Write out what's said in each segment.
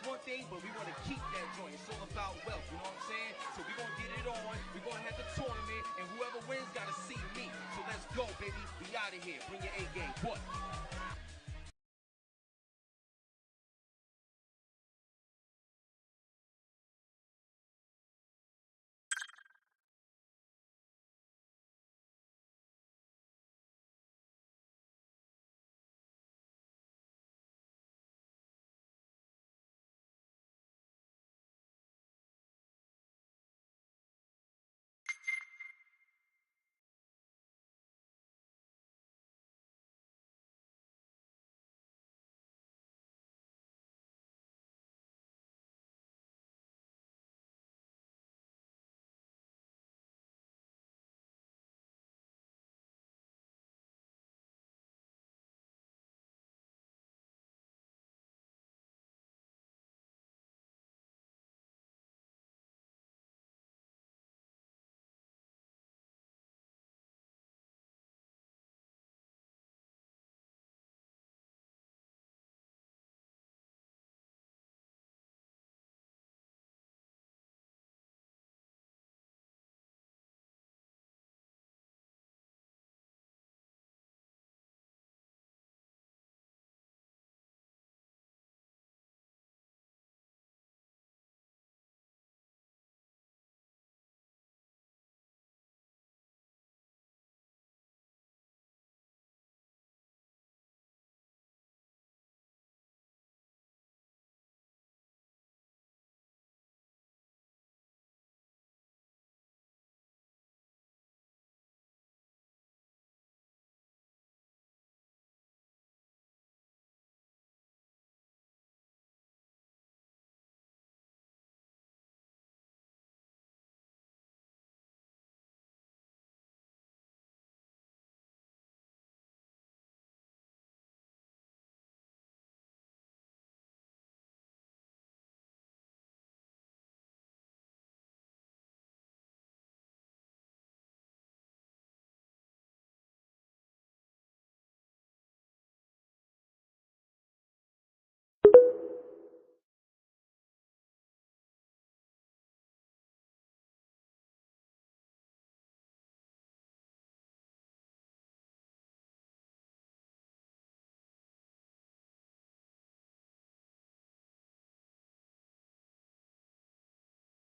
one thing, but we want to keep that joint. It's all about wealth, you know what I'm saying? So we're going to get it on. We're going to have the tournament, and whoever wins got to see me. So let's go, baby. We out of here. Bring your A game. What?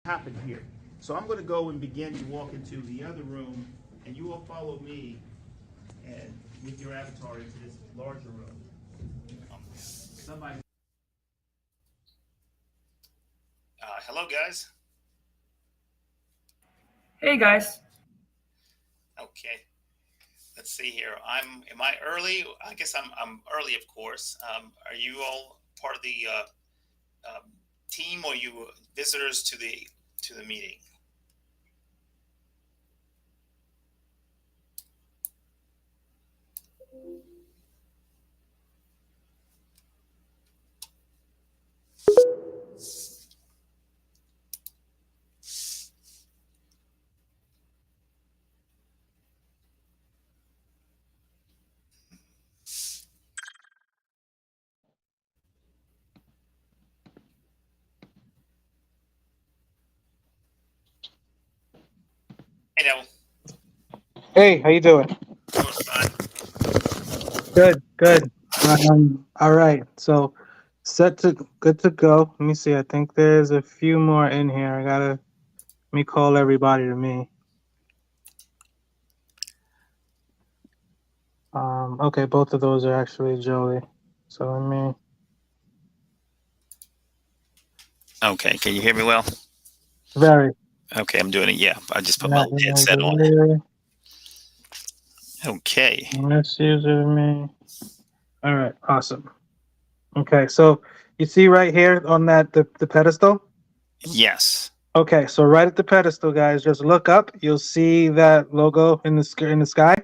Happen here. So I'm going to go and begin to walk into the other room, and you will follow me and with your avatar into this larger room. Somebody. Hello, guys. Hey guys. Okay. Let's see here. Am I early? I guess I'm early, of course. Are you all part of the team, or you visitors to the meeting? Hey, Neville. Hey, how you doing? Doing fine. Good, good. All right. So good to go. Let me see. I think there's a few more in here. Let me call everybody to me. Okay, both of those are actually Joey. So let me. Okay, can you hear me well? Very. Okay, I'm doing it. Yeah, I just put my Not headset on. really. Okay. Misuser me. All right, awesome. Okay, so you see right here on that the pedestal? Yes. Okay, so right at the pedestal, guys, just look up. You'll see that logo in the sky.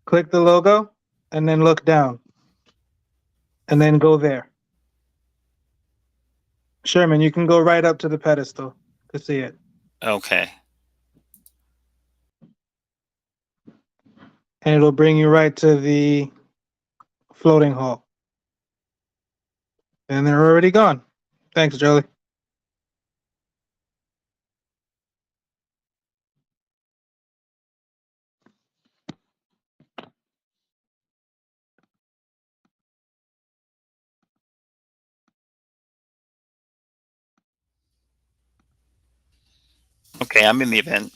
Click the logo and then look down and then go there. Sherman, you can go right up to the pedestal to see it. Okay. And it'll bring you right to the floating hall. and they're already gone. Thanks, Jolie. Okay, I'm in the event.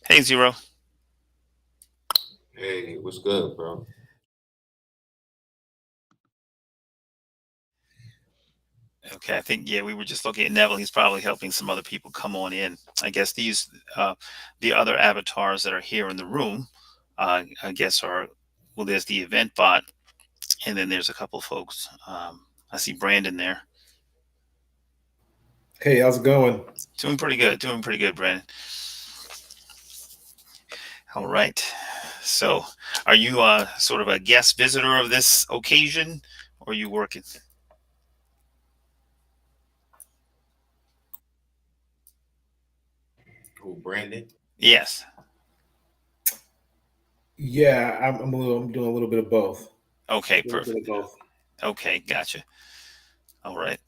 Hey, Zero. Hey, what's good, bro? Okay, I think we were just looking at Neville. He's probably helping some other people come on in. I guess these the other avatars that are here in the room, I guess are well. There's the event bot, and then there's a couple folks. I see Brandon there. Hey, how's it going? Doing pretty good. Doing pretty good, Brandon. All right. So, are you sort of a guest visitor of this occasion, or are you working? Who, Brandon? Yes. Yeah, I'm doing a little bit of both. Okay, A little bit perfect. of both. Okay, gotcha. All right.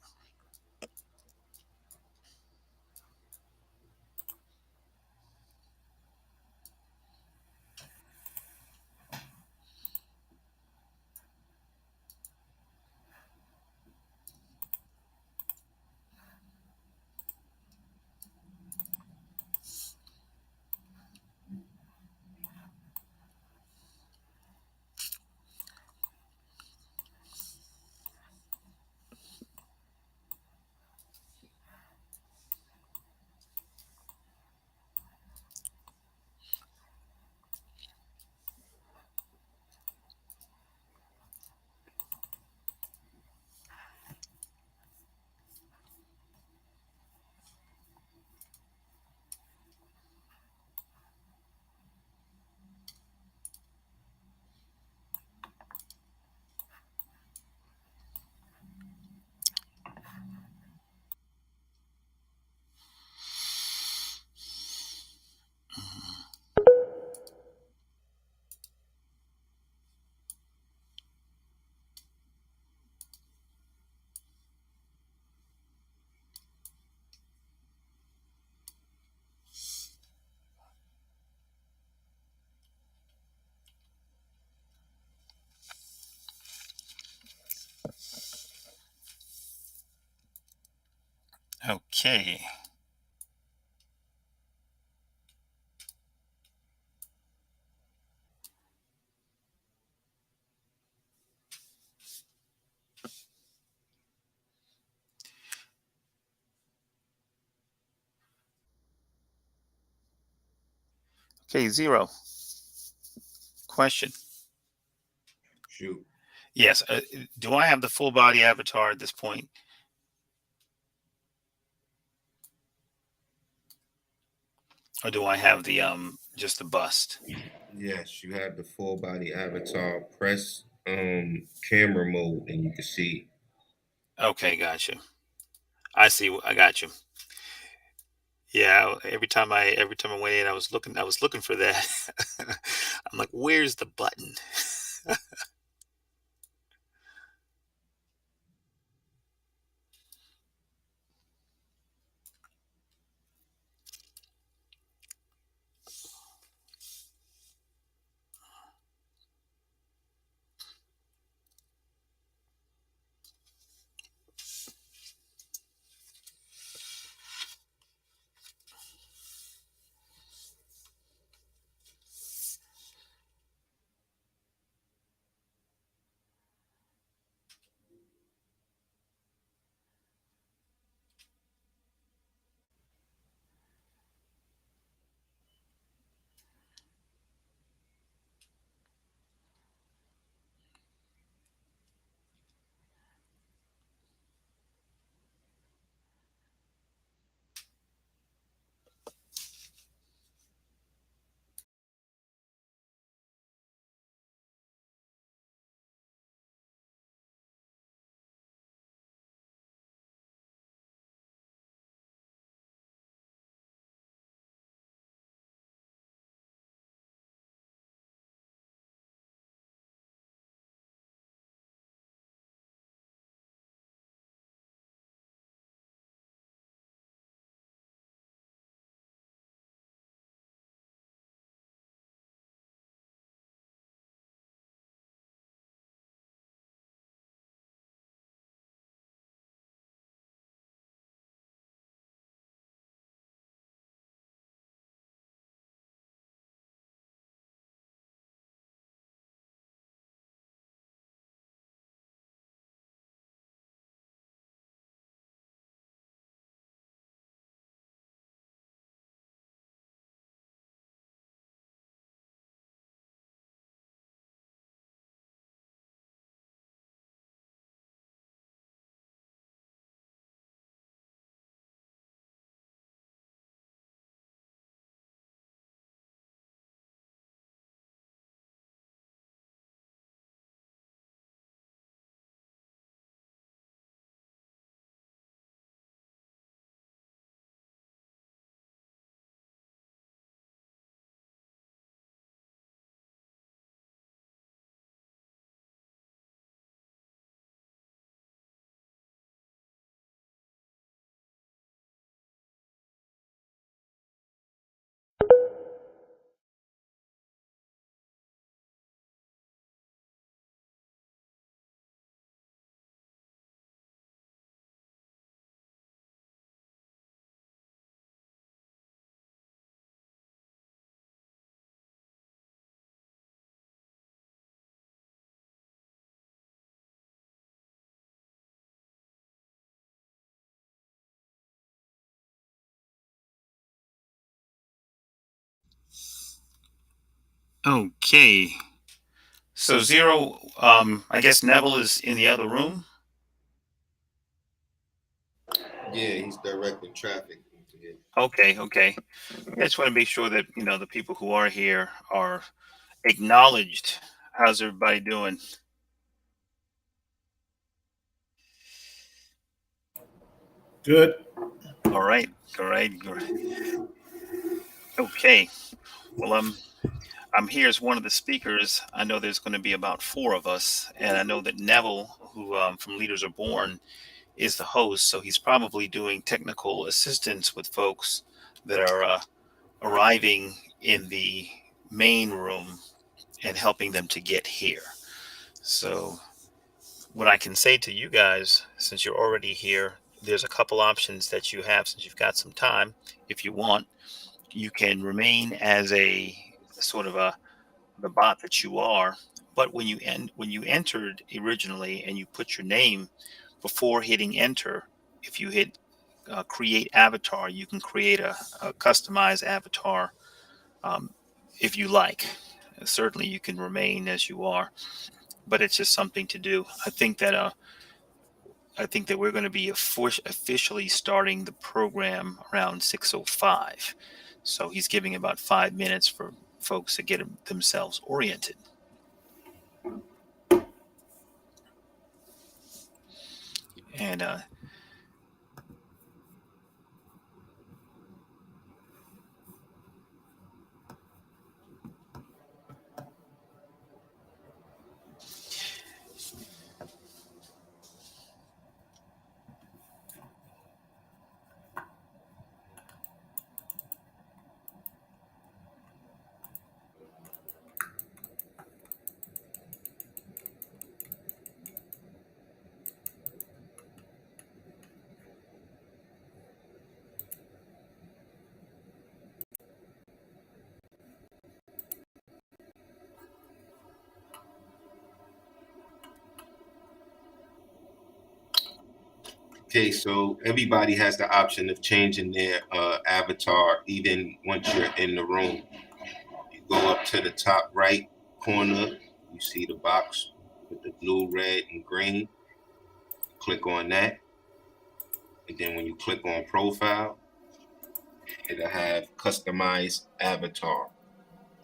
Okay. Okay, Zero. Question. Shoot. Yes. Do I have the full body avatar at this point, or do I have the just the bust? Yes, you have the full body avatar. Press camera mode and you can see. Okay, gotcha. I see. I got you. Yeah. Every time I went in, I was looking for that. I'm like, where's the button? Okay. So Zero, I guess Neville is in the other room. Yeah, he's directing traffic into here. Okay. I just want to make sure that the people who are here are acknowledged. How's everybody doing? Good. All right. Okay. Well, I'm here as one of the speakers. I know there's going to be about 4 of us, and I know that Neville, who from Leaders Are Born, is the host. So he's probably doing technical assistance with folks that are arriving in the main room and helping them to get here. So what I can say to you guys, since you're already here, there's a couple options that you have since you've got some time. If you want, you can remain as a sort of the bot that you are. But when you entered originally and you put your name before hitting enter, if you hit create avatar, you can create a customized avatar if you like. Certainly, you can remain as you are, but it's just something to do. I think that we're going to be officially starting the program around 6:05. So he's giving about 5 minutes for folks to get themselves oriented. And Okay, so everybody has the option of changing their avatar even once you're in the room. You go up to the top right corner, you see the box with the blue, red, and green. Click on that. And then when you click on profile, it'll have customized avatar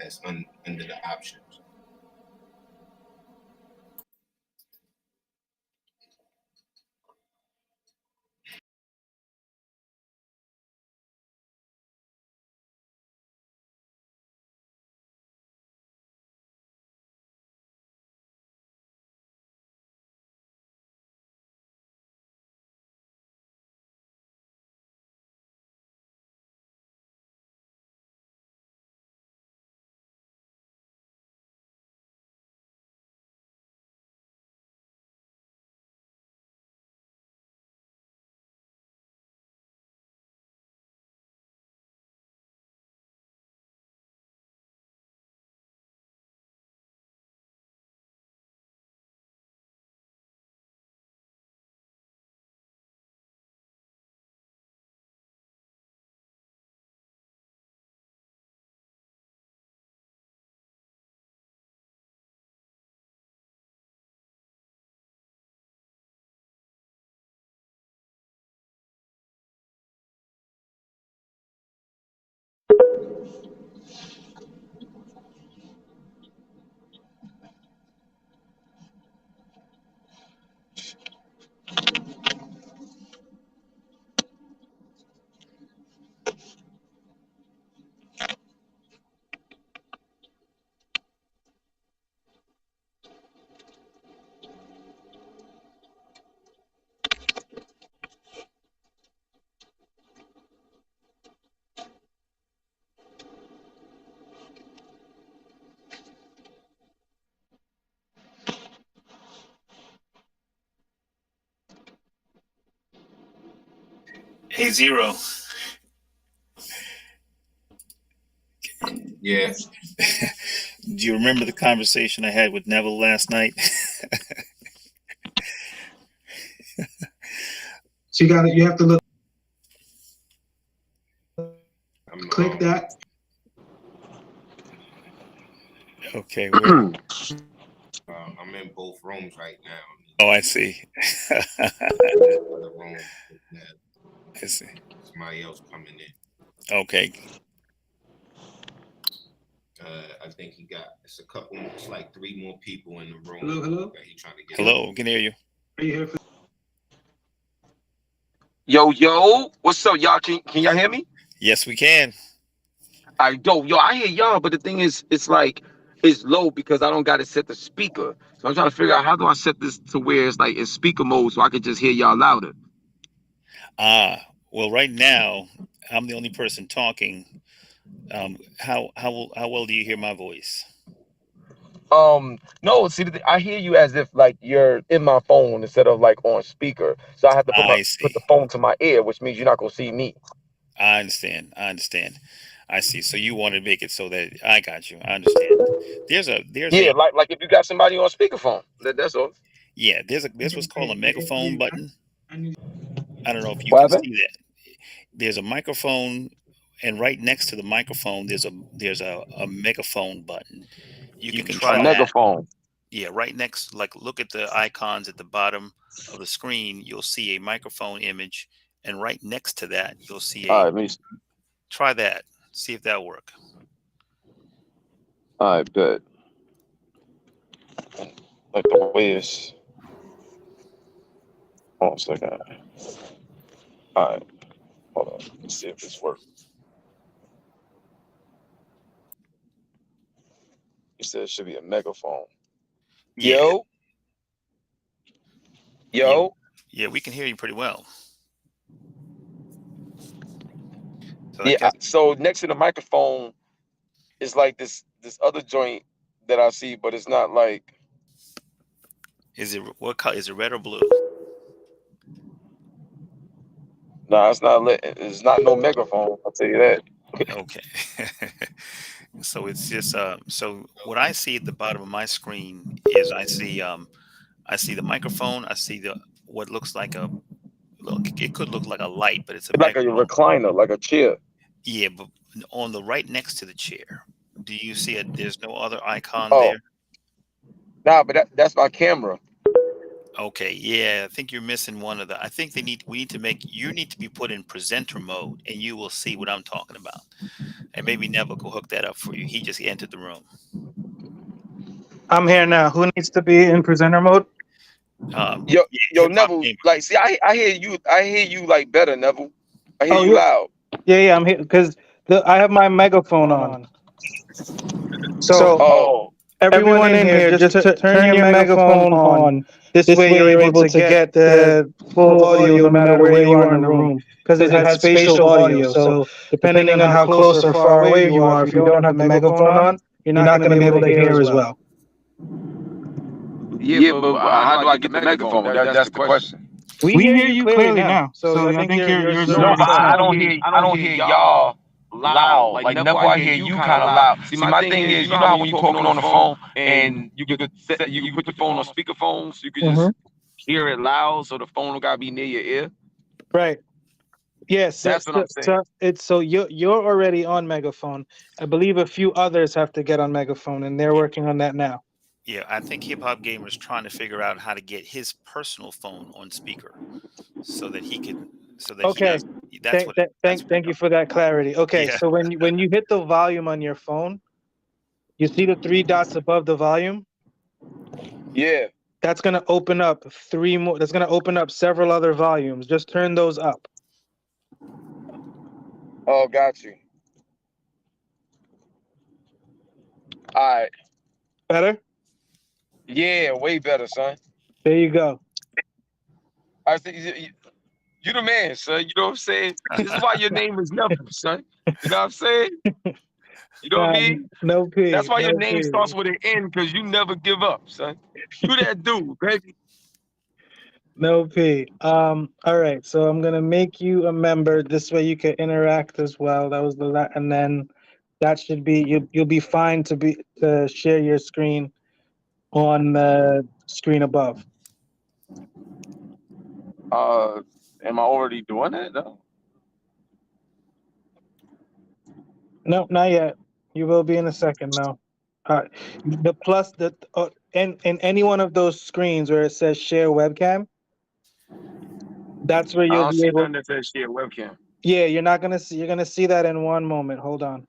that's under the options. hey, Zero. Yeah. Do you remember the conversation I had with Neville last night? So you have to look, click that. Okay. Where? I'm in both rooms right now. Oh, I see. The room that I see. somebody else coming in. Okay. I think it's a couple. It's like 3 more people in the room. Hello? That he trying to get. Hello. Can hear you. Are you here for Yo, what's up, y'all? Can y'all hear me? Yes, we can. I hear y'all, but the thing is, it's like it's low because I don't got it set to speaker. So I'm trying to figure out how do I set this to where it's like in speaker mode so I can just hear y'all louder. Well, right now I'm the only person talking. How well do you hear my voice? No, see, I hear you as if like you're in my phone instead of like on speaker. So I have to I put the see. phone to my ear, which means you're not gonna see me. I understand. I see. So you want to make it so that I got you. I understand. There's Yeah, a like if you got somebody on speakerphone, that's all. yeah. There's what's called a megaphone button. I don't know if you What can happened? see that. There's a microphone, and right next to the microphone, there's a megaphone button. You can A try that. megaphone. Yeah, right next. Like, look at the icons at the bottom of the screen. You'll see a microphone image, and right next to that, you'll see All a. right, let me. Try that. See if that'll work. All right, good. Like the way it's. Hold on a second. All right, hold on. Let's see if this works. You said it should be a megaphone. Yeah, Yo, yeah, yo. yeah. We can hear you pretty well. So I Yeah. guess So next to the microphone is like this other joint that I see, but it's not like. is it what color? Is it red or blue? Nah, it's not lit. It's not no megaphone. I'll tell you that. Okay. So it's just so what I see at the bottom of my screen is I see the microphone, I see the what looks like a look, it could look like a light, but it's a It's like a megaphone. recliner, like a chair. Yeah, but on the right next to the chair, do you see it? There's no other icon Oh, there. nah, but that's my camera. Okay, yeah, I think you're missing one of the. I think we need to make you need to be put in presenter mode, and you will see what I'm talking about. And maybe Neville will hook that up for you. He just entered the room. I'm here now. Who needs to be in presenter mode? Yo, Yeah, yo, hip hop Neville. gamer. Like, see, I hear you. I hear you like better, Neville. I hear Oh you loud. yeah, I'm here because I have my megaphone on. So Oh, everyone in here, just turn your megaphone on. This way you're able to get the full audio no matter where you are in the room because it has spatial audio. So depending on how close or far away you are, if you don't have the megaphone on, you're not going to be able to hear as well. yeah, but how do I get the megaphone? That's the question. We hear you clearly now. So I think yours is No, already set. I don't hear y'all loud. Like Neville, I hear you kind of loud. See, my thing is, you know how when you're talking on the phone and you could put your phone on speakerphone, so you could just hear it loud, so the phone don't gotta be near your ear. Right. Yes. That's what I'm saying. So you're already on megaphone. I believe a few others have to get on megaphone, and they're working on that now. Yeah, I think Hip Hop Gamer is trying to figure out how to get his personal phone on speaker, so that he can, so that he Okay. does. That's what. Thank you for that clarity. Okay, Yeah. so when you hit the volume on your phone, you see the 3 dots above the volume. Yeah. That's gonna open up 3 more. That's gonna open up several other volumes. Just turn those up. Oh, got you. All right. Better? Yeah, way better, son. There you go. I think you the man, son. You know what I'm saying? This is why your name is Neville, son. You know what I'm saying? You know what I mean? No P. That's why your no name P. starts with an N, because you never give up, son. You that dude, baby. No P. All right. So I'm gonna make you a member. This way you can interact as well. That was and then that should be you'll be fine to share your screen on the screen above. Am I already doing that? No. No, not yet. You will be in a second now. The plus in any one of those screens where it says share webcam, that's where I you'll don't be see able. nothing that says share webcam. Yeah, you're not gonna see. You're gonna see that in one moment. Hold on.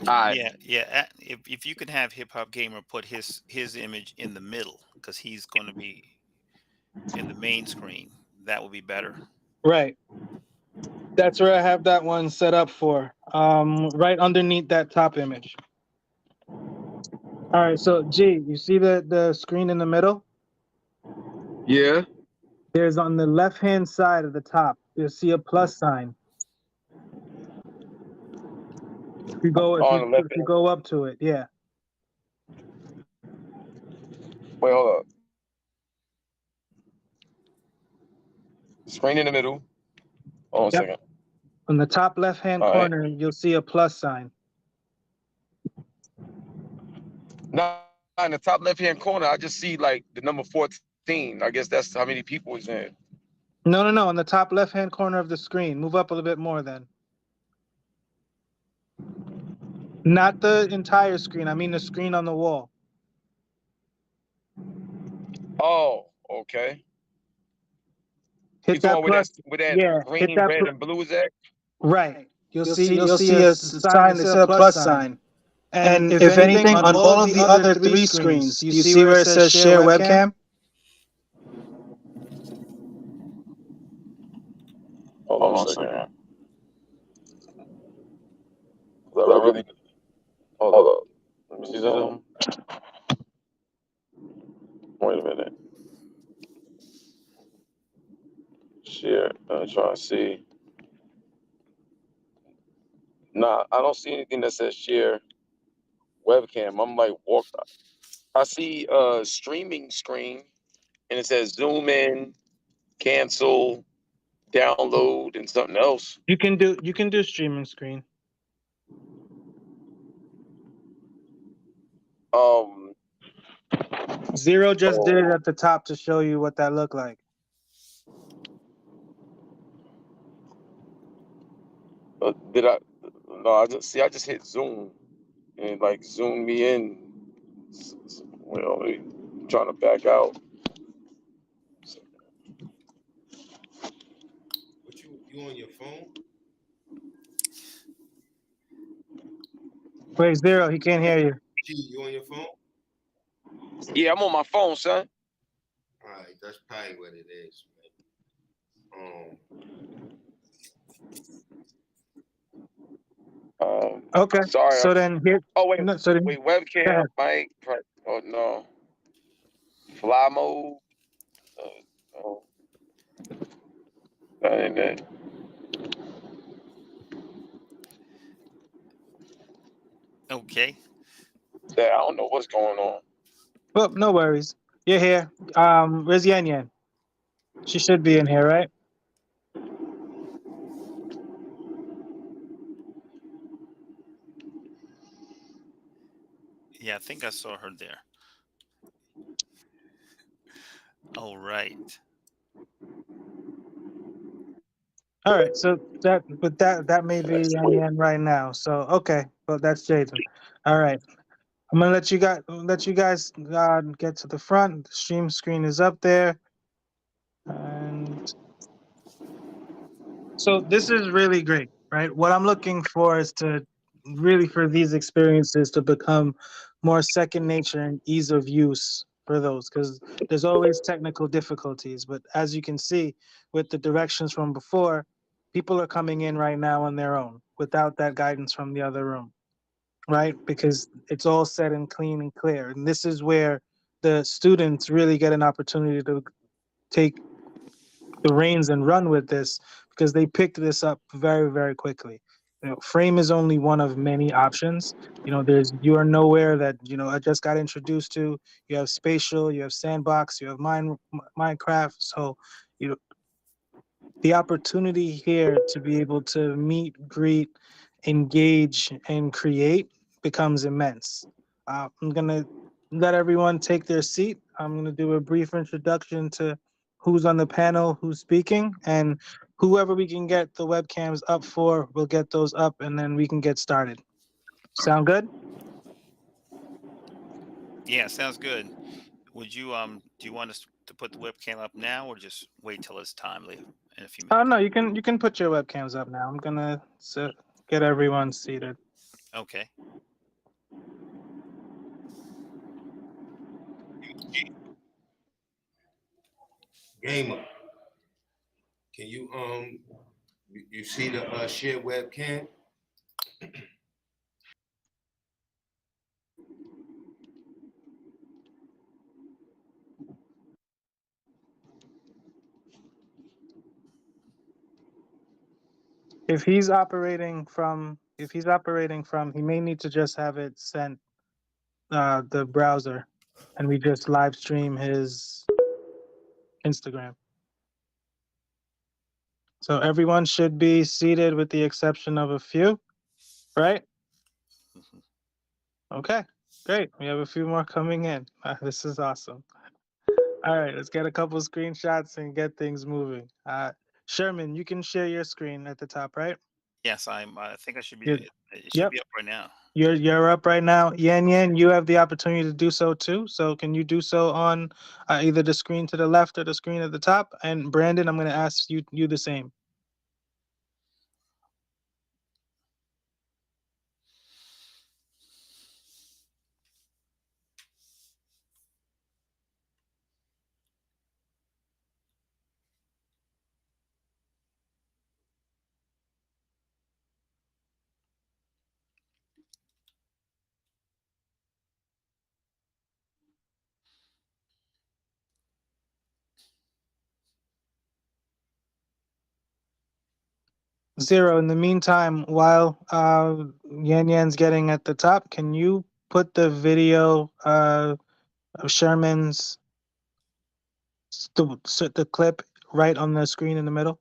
Yeah. If you could have Hip Hop Gamer put his image in the middle, because he's going to be in the main screen, that would be better. Right. That's where I have that one set up for. Right underneath that top image. All right. So, G, you see the screen in the middle? Yeah. There's on the left-hand side of the top. You'll see a plus sign. If you go up to it, yeah. Wait, hold up. Screen in the middle. Hold on a second. On the top left-hand All right. corner, you'll see a plus sign. Now, in the top left-hand corner, I just see like the number 14. I guess that's how many people is in. No. On the top left-hand corner of the screen. Move up a little bit more then. Not the entire screen. I mean the screen on the wall. Oh, okay. Hit that plus. With that Yeah. green, Hit that. red, and blue is at? Right. You'll see a sign that says a plus sign. And if anything, on all of the other three screens, do you see where it says share webcam? Hold on a second. Hold up. Let me see something. Wait a minute. Share. I'm trying to see. Nah, I don't see anything that says share webcam. I'm like, I see a streaming screen, and it says zoom in, cancel, download, and something else. You can do streaming screen. Zero just did it at the top to show you what that looked like. Did I? No, I just hit zoom, and like zoom me in. Well, I'm trying to back out. What you on your phone? Wait, Zero, he can't hear you. G, you on your phone? Yeah, I'm on my phone, son. All right, that's probably what it is, man. Okay. Sorry. So then here. Oh wait. No, so then, wait. Webcam, mic. Oh no. Fly mode. Oh. That ain't it. Okay. Yeah, I don't know what's going on. Well, no worries. You're here. Where's Yan Yan? She should be in here, right? Yeah, I think I saw her there. All right. All right. So that may be Yan Yan right now. So okay, well that's Jaden. All right. I'm gonna let you guys get to the front. The stream screen is up there, and so this is really great, right? What I'm looking for is for these experiences to become more second nature and ease of use for those, because there's always technical difficulties. But as you can see with the directions from before, people are coming in right now on their own without that guidance from the other room, right? Because it's all set and clean and clear. And this is where the students really get an opportunity to take the reins and run with this, because they picked this up very, very quickly. Frame is only one of many options. There's You Are Nowhere that I just got introduced to. You have Spatial, you have Sandbox, you have Minecraft. So the opportunity here to be able to meet, greet, engage, and create becomes immense. I'm gonna let everyone take their seat. I'm gonna do a brief introduction to who's on the panel, who's speaking, and whoever we can get the webcams up for, we'll get those up, and then we can get started. Sound good? Yeah, sounds good. Would you do you want us to put the webcam up now or just wait till it's timely in a few Oh minutes? no, you can put your webcams up now. I'm gonna get everyone seated. Okay. Gamer, can you you see the shared webcam? If he's operating from, he may need to just have it sent the browser, and we just live stream his Instagram. So everyone should be seated with the exception of a few, right? Mhm. Okay, great. We have a few more coming in. This is awesome. All right, let's get a couple screenshots and get things moving. Sherman, you can share your screen at the top, right? Yes, I think I should be. You're, It should yep, be up right now. you're up right now. Yan Yan, you have the opportunity to do so too. So can you do so on either the screen to the left or the screen at the top? And Brandon, I'm going to ask you the same. Zero. In the meantime, while Yan Yan's getting at the top, can you put the video of Sherman's the clip right on the screen in the middle?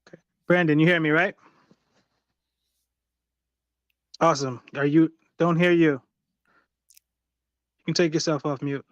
Okay. Brandon, you hear me, right? Awesome. Don't hear you. You can take yourself off mute.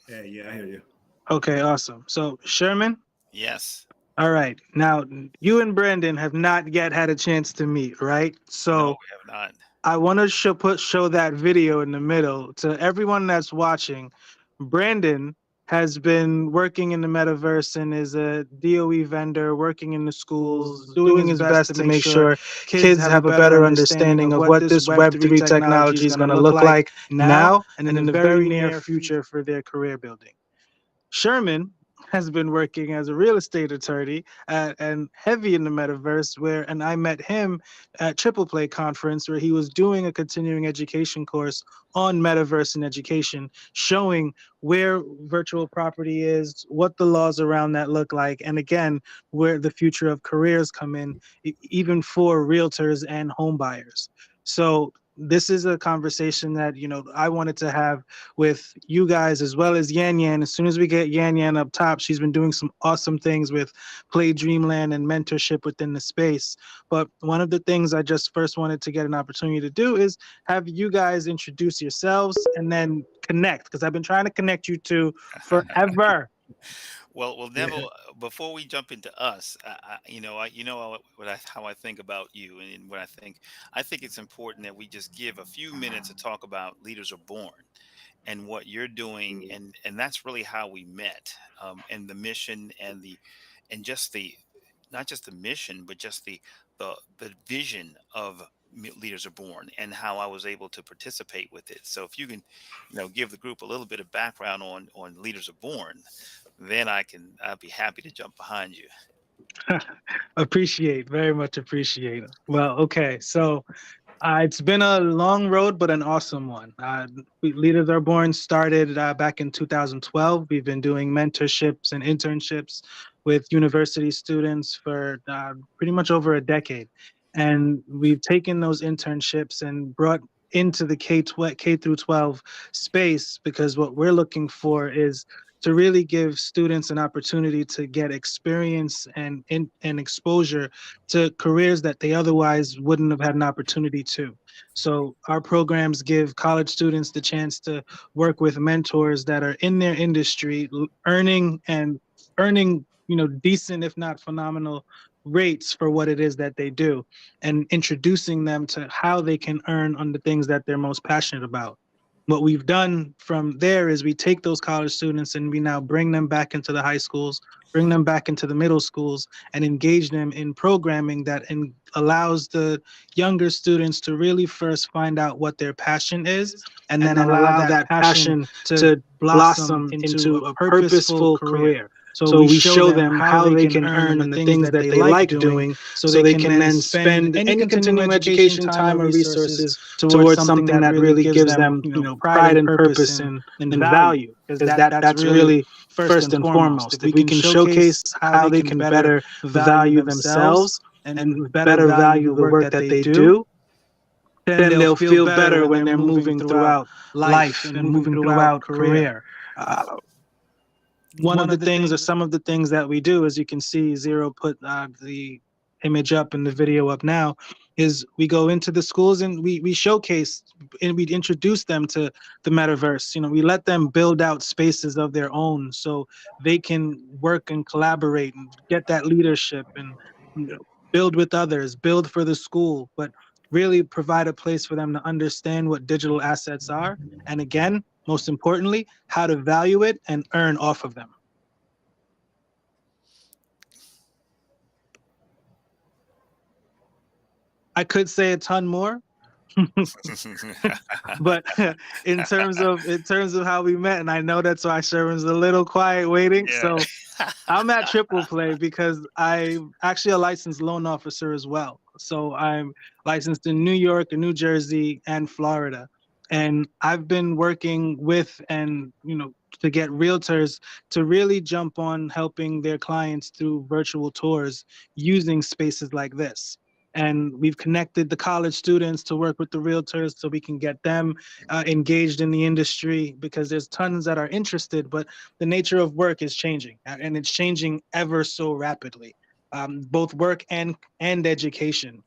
Yeah, I hear you. Okay, awesome. So Sherman, Yes. all right. Now you and Brandon have not yet had a chance to meet, right? No, So we have not. I want to show that video in the middle to everyone that's watching. Brandon has been working in the metaverse and is a DOE vendor, working in the schools, doing his best to make sure kids have a better understanding of what this Web3 technology is going to look like now and in the very near future for their career building. Sherman has been working as a real estate attorney and heavy in the metaverse, and I met him at Triple Play Conference where he was doing a continuing education course on metaverse and education, showing where virtual property is, what the laws around that look like, and again, where the future of careers come in, even for realtors and home buyers. So this is a conversation that I wanted to have with you guys as well as Yan Yan. As soon as we get Yan Yan up top, she's been doing some awesome things with Play Dreamland and mentorship within the space. But one of the things I just first wanted to get an opportunity to do is have you guys introduce yourselves and then connect, because I've been trying to connect you two forever. Well, Neville. Before we jump into us, how I think about you and what I think it's important that we just give a few minutes to talk about Leaders Are Born and what you're doing, and that's really how we met, and the mission and just the not just the mission, but just the vision of Leaders Are Born and how I was able to participate with it. So if you can, give the group a little bit of background on Leaders Are Born, then I'd be happy to jump behind you. Very much appreciate. Well, okay, so it's been a long road, but an awesome one. Leaders Are Born started back in 2012. We've been doing mentorships and internships with university students for pretty much over a decade. And we've taken those internships and brought into the K through 12 space, because what we're looking for is to really give students an opportunity to get experience and exposure to careers that they otherwise wouldn't have had an opportunity to. So our programs give college students the chance to work with mentors that are in their industry, earning, decent, if not phenomenal rates for what it is that they do, and introducing them to how they can earn on the things that they're most passionate about. What we've done from there is we take those college students and we now bring them back into the high schools, bring them back into the middle schools, and engage them in programming that allows the younger students to really first find out what their passion is, and then allow that passion to blossom into a purposeful career. So we show them how they can earn on the things that they like doing, so they can then spend any continuing education time or resources towards something that really gives them, pride and purpose and value. Because that's really first and foremost. If we can showcase how they can better value themselves and better value the work that they do, then they'll feel better when they're moving throughout life and moving throughout career. One of the things, or some of the things that we do, as you can see, Zero put the image up and the video up now, is we go into the schools and we showcase and we introduce them to the metaverse. We let them build out spaces of their own so they can work and collaborate and get that leadership and, build with others, build for the school, but really provide a place for them to understand what digital assets are. And again, most importantly, how to value it and earn off of them. I could say a ton more, but in terms of how we met, and I know that's why Sherman's a little quiet waiting. Yeah. So I'm at Triple Play because I'm actually a licensed loan officer as well. So I'm licensed in New York, and New Jersey, and Florida. And I've been working with and, to get realtors to really jump on helping their clients through virtual tours using spaces like this. And we've connected the college students to work with the realtors so we can get them engaged in the industry, because there's tons that are interested, but the nature of work is changing, and it's changing ever so rapidly, both work and education,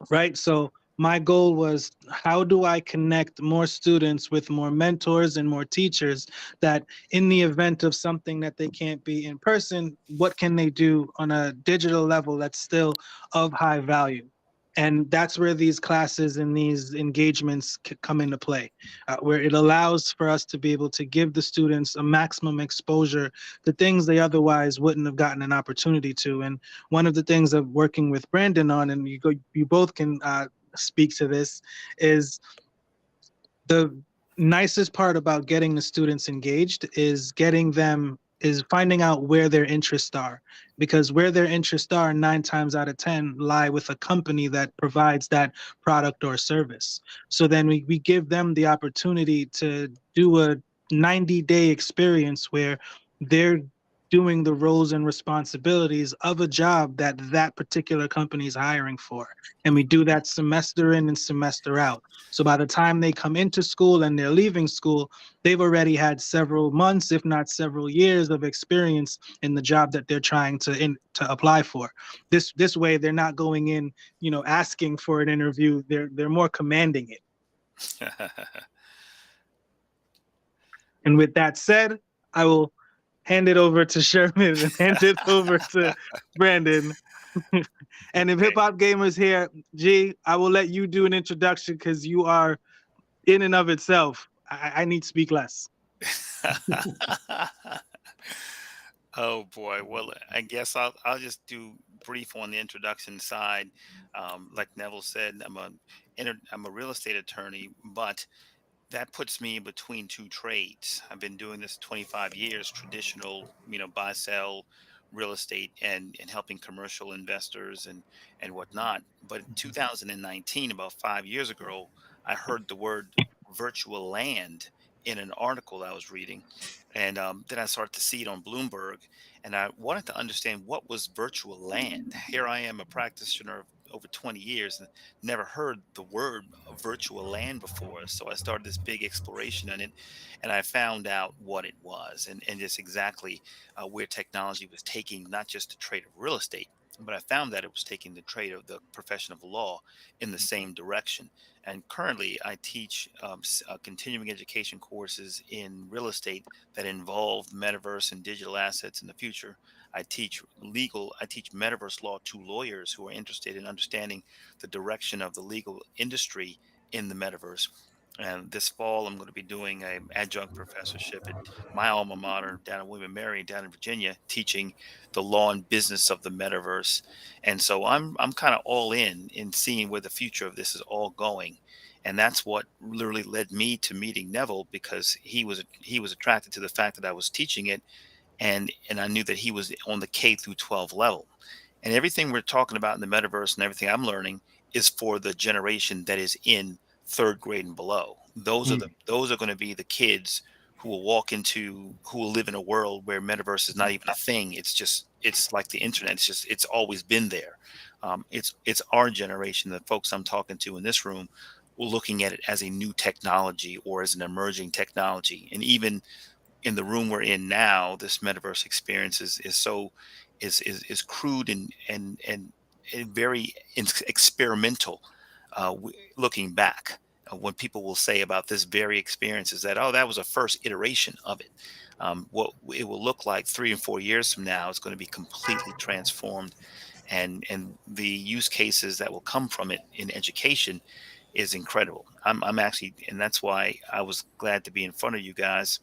right? So my goal was, how do I connect more students with more mentors and more teachers, that in the event of something that they can't be in person, what can they do on a digital level that's still of high value? And that's where these classes and these engagements come into play, where it allows for us to be able to give the students a maximum exposure to things they otherwise wouldn't have gotten an opportunity to. And one of the things of working with Brandon on, and you both can speak to this, is the nicest part about getting the students engaged is finding out where their interests are, because where their interests are 9 times out of 10 lie with a company that provides that product or service. So then we give them the opportunity to do a 90-day experience where they're doing the roles and responsibilities of a job that particular company is hiring for. And we do that semester in and semester out. So by the time they come into school and they're leaving school, they've already had several months, if not several years, of experience in the job that they're trying to apply for. This way, they're not going in, asking for an interview. They're more commanding it. And with that said, I will hand it over to Sherman and hand it over to Brandon. And if Hip Hop Gamers here, G, I will let you do an introduction, because you are in and of itself. I need to speak less. Oh boy. Well, I guess I'll just do brief on the introduction side. Like Neville said, I'm a real estate attorney, but that puts me between two trades. I've been doing this 25 years, traditional, buy, sell real estate and helping commercial investors and whatnot. But in 2019, about 5 years ago, I heard the word virtual land in an article I was reading. And then I started to see it on Bloomberg, and I wanted to understand what was virtual land. Here I am, a practitioner over 20 years and never heard the word virtual land before. So I started this big exploration on it, and I found out what it was, and just exactly where technology was taking not just the trade of real estate, but I found that it was taking the trade of the profession of law in the same direction. And currently, I teach continuing education courses in real estate that involve metaverse and digital assets in the future. I teach metaverse law to lawyers who are interested in understanding the direction of the legal industry in the metaverse. And this fall, I'm going to be doing an adjunct professorship at my alma mater down in William & Mary, down in Virginia, teaching the law and business of the metaverse. And so I'm kind of all in seeing where the future of this is all going. And that's what literally led me to meeting Neville, because he was attracted to the fact that I was teaching it, and I knew that he was on the K through 12 level. And everything we're talking about in the metaverse and everything I'm learning is for the generation that is in third grade and below. Those are going to be the kids who will live in a world where metaverse is not even a thing. It's like the internet. It's always been there. It's our generation, the folks I'm talking to in this room, we're looking at it as a new technology or as an emerging technology. And even in the room we're in now, this metaverse experience is crude and very experimental. Looking back, what people will say about this very experience is that, oh, that was a first iteration of it. What it will look like 3 and 4 years from now is going to be completely transformed, and the use cases that will come from it in education is incredible. I'm actually, and that's why I was glad to be in front of you guys.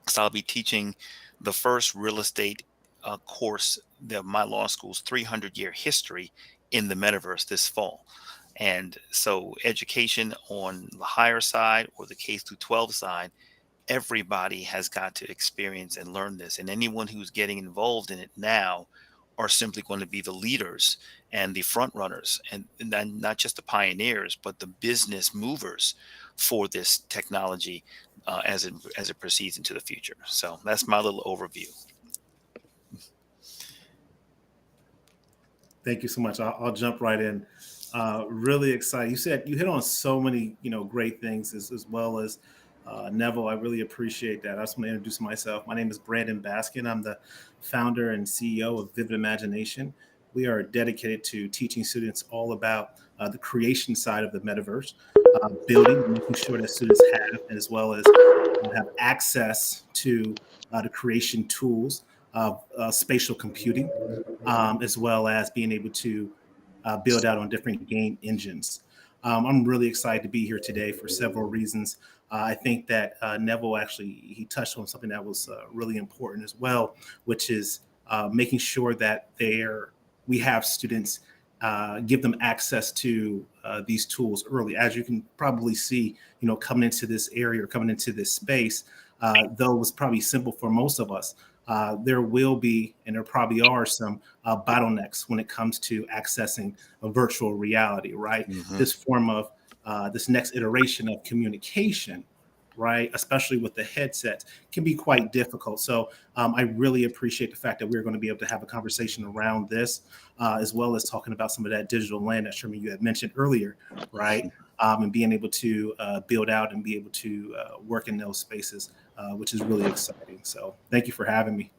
So I'll be teaching the first real estate course of my law school's 300-year history in the metaverse this fall. And so education on the higher side or the K through 12 side, everybody has got to experience and learn this. And anyone who's getting involved in it now are simply going to be the leaders and the front runners, and not just the pioneers, but the business movers for this technology as it proceeds into the future. So that's my little overview. Thank you so much. I'll jump right in. Really excited. You said you hit on so many, great things as well as Neville. I really appreciate that. I just want to introduce myself. My name is Brandon Baskin. I'm the founder and CEO of Vivid Imagination. We are dedicated to teaching students all about the creation side of the metaverse, building, making sure that students have, as well as have access to the creation tools of spatial computing, as well as being able to build out on different game engines. I'm really excited to be here today for several reasons. I think that Neville he touched on something that was really important as well, which is making sure that we have students give them access to these tools early. As you can probably see, coming into this area or coming into this space, though it was probably simple for most of us, there will be, and there probably are some bottlenecks when it comes to accessing a virtual reality, right? Mm-hmm. This form of this next iteration of communication, right, especially with the headsets, can be quite difficult. So I really appreciate the fact that we're going to be able to have a conversation around this, as well as talking about some of that digital land that Sherman, you had mentioned earlier, right? And being able to build out and be able to work in those spaces, which is really exciting. So thank you for having me.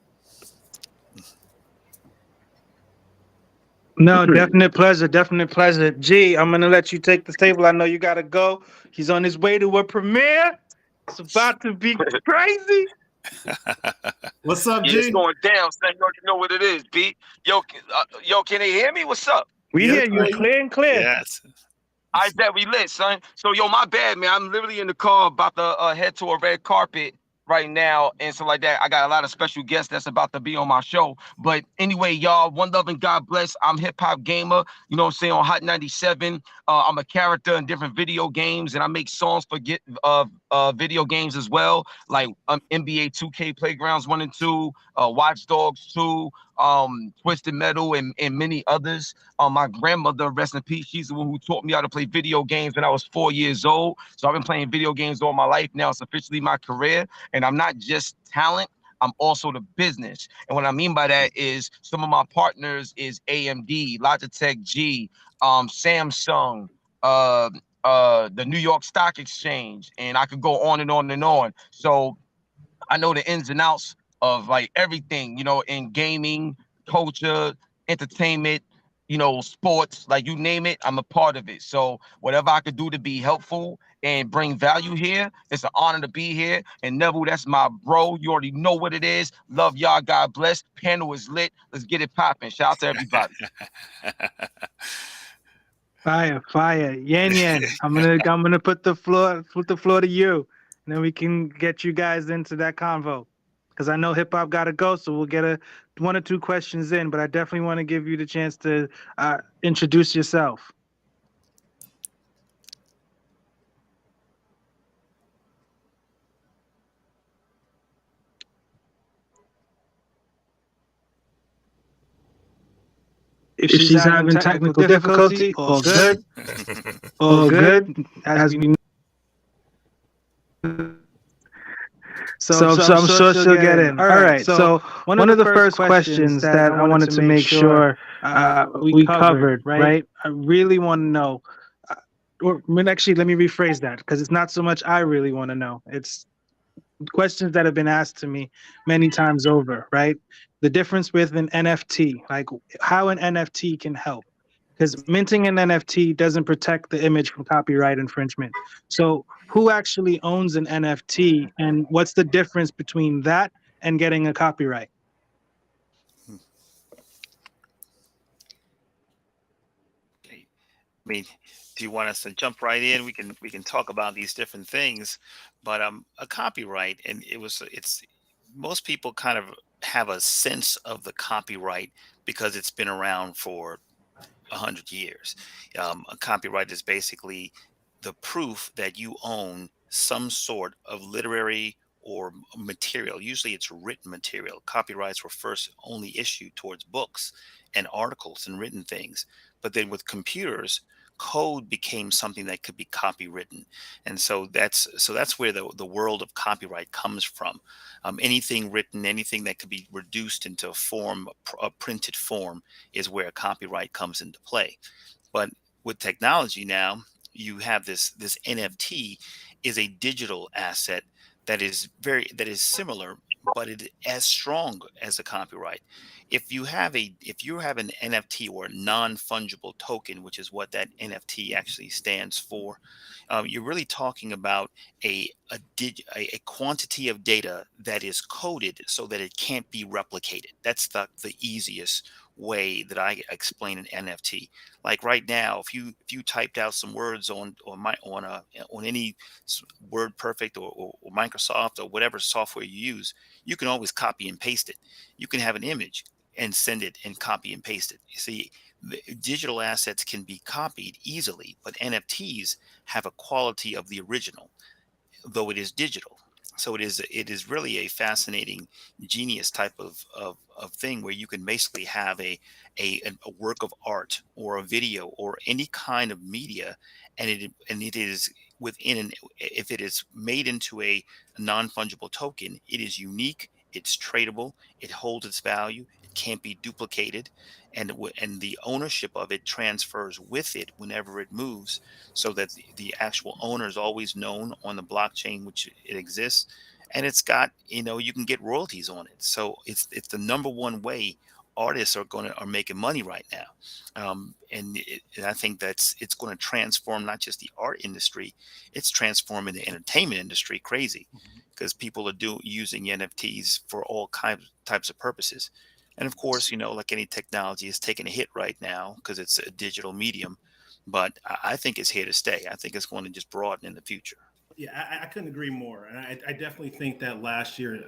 No, definite pleasure. Definite pleasure. G, I'm going to let you take the table. I know you got to go. He's on his way to a premiere. It's about to be crazy. What's up, G? It's going down, son. You know what it is, B. Yo, can they hear me? What's up? We hear you clear and clear. Yes. I bet we lit, son. So, my bad, man. I'm literally in the car about to head to a red carpet right now and so like that. I got a lot of special guests that's about to be on my show. But anyway, y'all, one love and God bless. I'm hip hop gamer, you know what I'm saying, on Hot 97. I'm a character in different video games, and I make songs for video games as well, like NBA 2K Playgrounds 1 and 2, Watch Dogs 2, Twisted Metal, and many others. My grandmother, rest in peace, she's the one who taught me how to play video games when I was 4 years old. So I've been playing video games all my life. Now it's officially my career, and I'm not just talent. I'm also the business. And what I mean by that is some of my partners is AMD, Logitech G, Samsung, the New York Stock Exchange, and I could go on and on and on. So I know the ins and outs of like everything, you know, in gaming, culture, entertainment, you know, sports, like you name it, I'm a part of it. So whatever I could do to be helpful and bring value here, it's an honor to be here. And Neville, that's my bro. You already know what it is. Love y'all. God bless. Panel is lit. Let's get it popping. Shout out to everybody. Fire. Yan. I'm gonna put the floor to you, and then we can get you guys into that convo. Because I know hip hop gotta go, so we'll get one or two questions in, but I definitely want to give you the chance to introduce yourself. If she's having technical difficulty, all good. All good, as we So I'm sure she'll get in. All right. So one of the first questions that I wanted to make sure we covered, right? I really want to know, actually, let me rephrase that, because it's not so much I really want to know. It's questions that have been asked to me many times over, right? The difference with an NFT, like how an NFT can help. Because minting an NFT doesn't protect the image from copyright infringement. So who actually owns an NFT, and what's the difference between that and getting a copyright? Okay. I mean, do you want us to jump right in? We can talk about these different things, but a copyright, and it's most people kind of have a sense of the copyright because it's been around for 100 years. A copyright is basically the proof that you own some sort of literary or material. Usually it's written material. Copyrights were first only issued towards books and articles and written things. But then with computers, code became something that could be copywritten. And so that's where the world of copyright comes from. Anything written, anything that could be reduced into a form, a printed form, is where copyright comes into play. But with technology now, you have this NFT is a digital asset that is similar, but it is as strong as a copyright. If you have an NFT, or a non-fungible token, which is what that NFT actually stands for, you're really talking about a quantity of data that is coded so that it can't be replicated. That's the easiest way that I explain an NFT. Like right now, if you typed out some words on any Word Perfect or Microsoft or whatever software you use, you can always copy and paste it. You can have an image and send it and copy and paste it. You see, the digital assets can be copied easily, but NFTs have a quality of the original, though it is digital. So it is really a fascinating, genius type of thing, where you can basically have a work of art or a video or any kind of media, and it is if it is made into a non-fungible token, it is unique, it's tradable, it holds its value, it can't be duplicated, and the ownership of it transfers with it whenever it moves, so that the actual owner is always known on the blockchain which it exists, and it's got, you can get royalties on it. So it's the number one way artists are making money right now, and I think it's going to transform not just the art industry, it's transforming the entertainment industry crazy, because people are using NFTs for all types of purposes. And of course, like any technology, is taking a hit right now because it's a digital medium, but I think it's here to stay. I think it's going to just broaden in the future. Yeah, I couldn't agree more. And I definitely think that last year,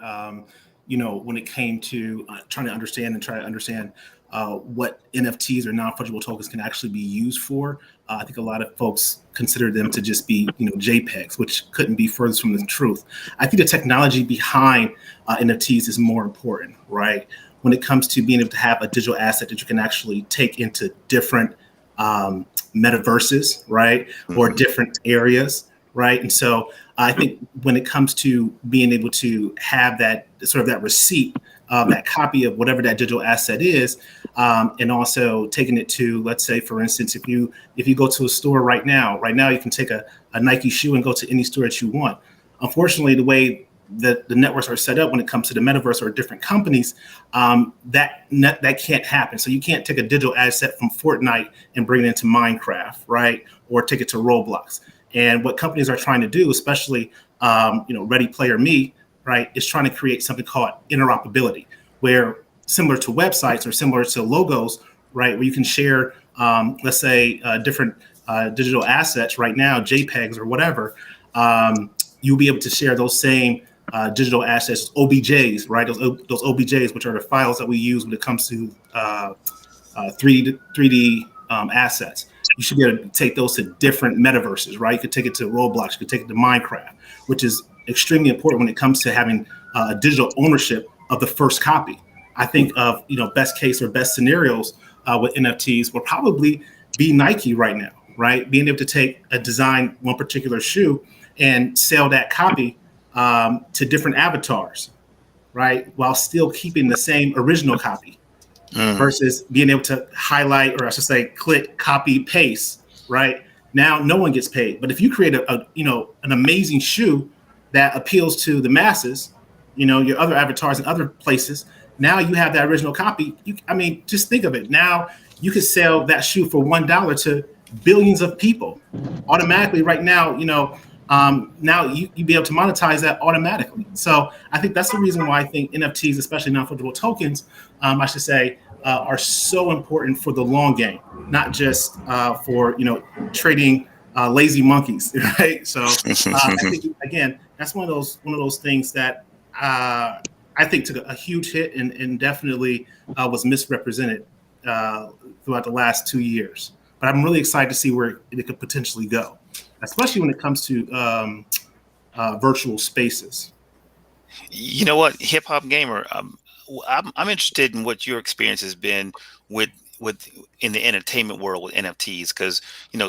when it came to trying to understand what NFTs or non-fungible tokens can actually be used for, I think a lot of folks consider them to just be, JPEGs, which couldn't be further from the truth. I think the technology behind NFTs is more important, right? When it comes to being able to have a digital asset that you can actually take into different metaverses, right? Or different areas, right? And so I think when it comes to being able to have that sort of that receipt of that copy of whatever that digital asset is, and also taking it to, let's say, for instance, if you go to a store right now you can take a Nike shoe and go to any store that you want. Unfortunately, the way that the networks are set up when it comes to the metaverse or different companies, that can't happen. So you can't take a digital asset from Fortnite and bring it into Minecraft, right? Or take it to Roblox. And what companies are trying to do, especially Ready Player Me, right, is trying to create something called interoperability, where similar to websites or similar to logos, right, where you can share, let's say, different digital assets right now, JPEGs or whatever. You'll be able to share those same digital assets, OBJs, right? Those OBJs, which are the files that we use when it comes to 3D assets. You should be able to take those to different metaverses, right? You could take it to Roblox, you could take it to Minecraft, which is extremely important when it comes to having digital ownership of the first copy. I think of best case or best scenarios with NFTs will probably be Nike right now, right? Being able to take a design, one particular shoe, and sell that copy to different avatars, right? While still keeping the same original copy versus being able to highlight, or I should say, click, copy, paste, right? Now no one gets paid. But if you create an amazing shoe that appeals to the masses, your other avatars in other places, now you have that original copy. Just think of it. Now you could sell that shoe for $1 to billions of people automatically right now. Now you be able to monetize that automatically. So I think that's the reason why I think NFTs, especially non-fungible tokens, I should say, are so important for the long game, not just for trading lazy monkeys, right? So I think again, that's one of those things that I think took a huge hit and definitely was misrepresented throughout the last 2 years. But I'm really excited to see where it could potentially go, especially when it comes to virtual spaces. You know what, Hip Hop Gamer, I'm interested in what your experience has been with in the entertainment world with NFTs, because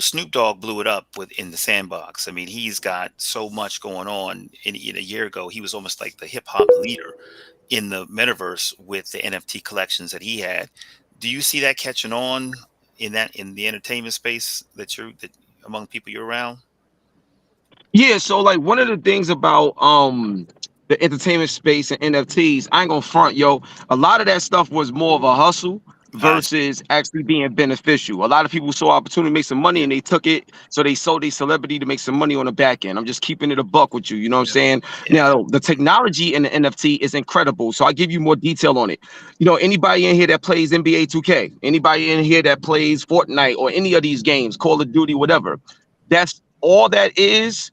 Snoop Dogg blew it up in the sandbox. I mean, he's got so much going on. In a year ago, he was almost like the hip hop leader in the metaverse with the NFT collections that he had. Do you see that catching on in the entertainment space that among people you're around? Yeah, so like one of the things about the entertainment space and NFTs, I ain't gonna front, yo. A lot of that stuff was more of a hustle versus actually being beneficial. A lot of people saw opportunity to make some money and they took it, so they sold their celebrity to make some money on the back end. I'm just keeping it a buck with you, you know what I'm saying? Yeah. Now, the technology in the NFT is incredible, so I'll give you more detail on it. Anybody in here that plays NBA 2K, anybody in here that plays Fortnite or any of these games, Call of Duty, whatever, that's all that is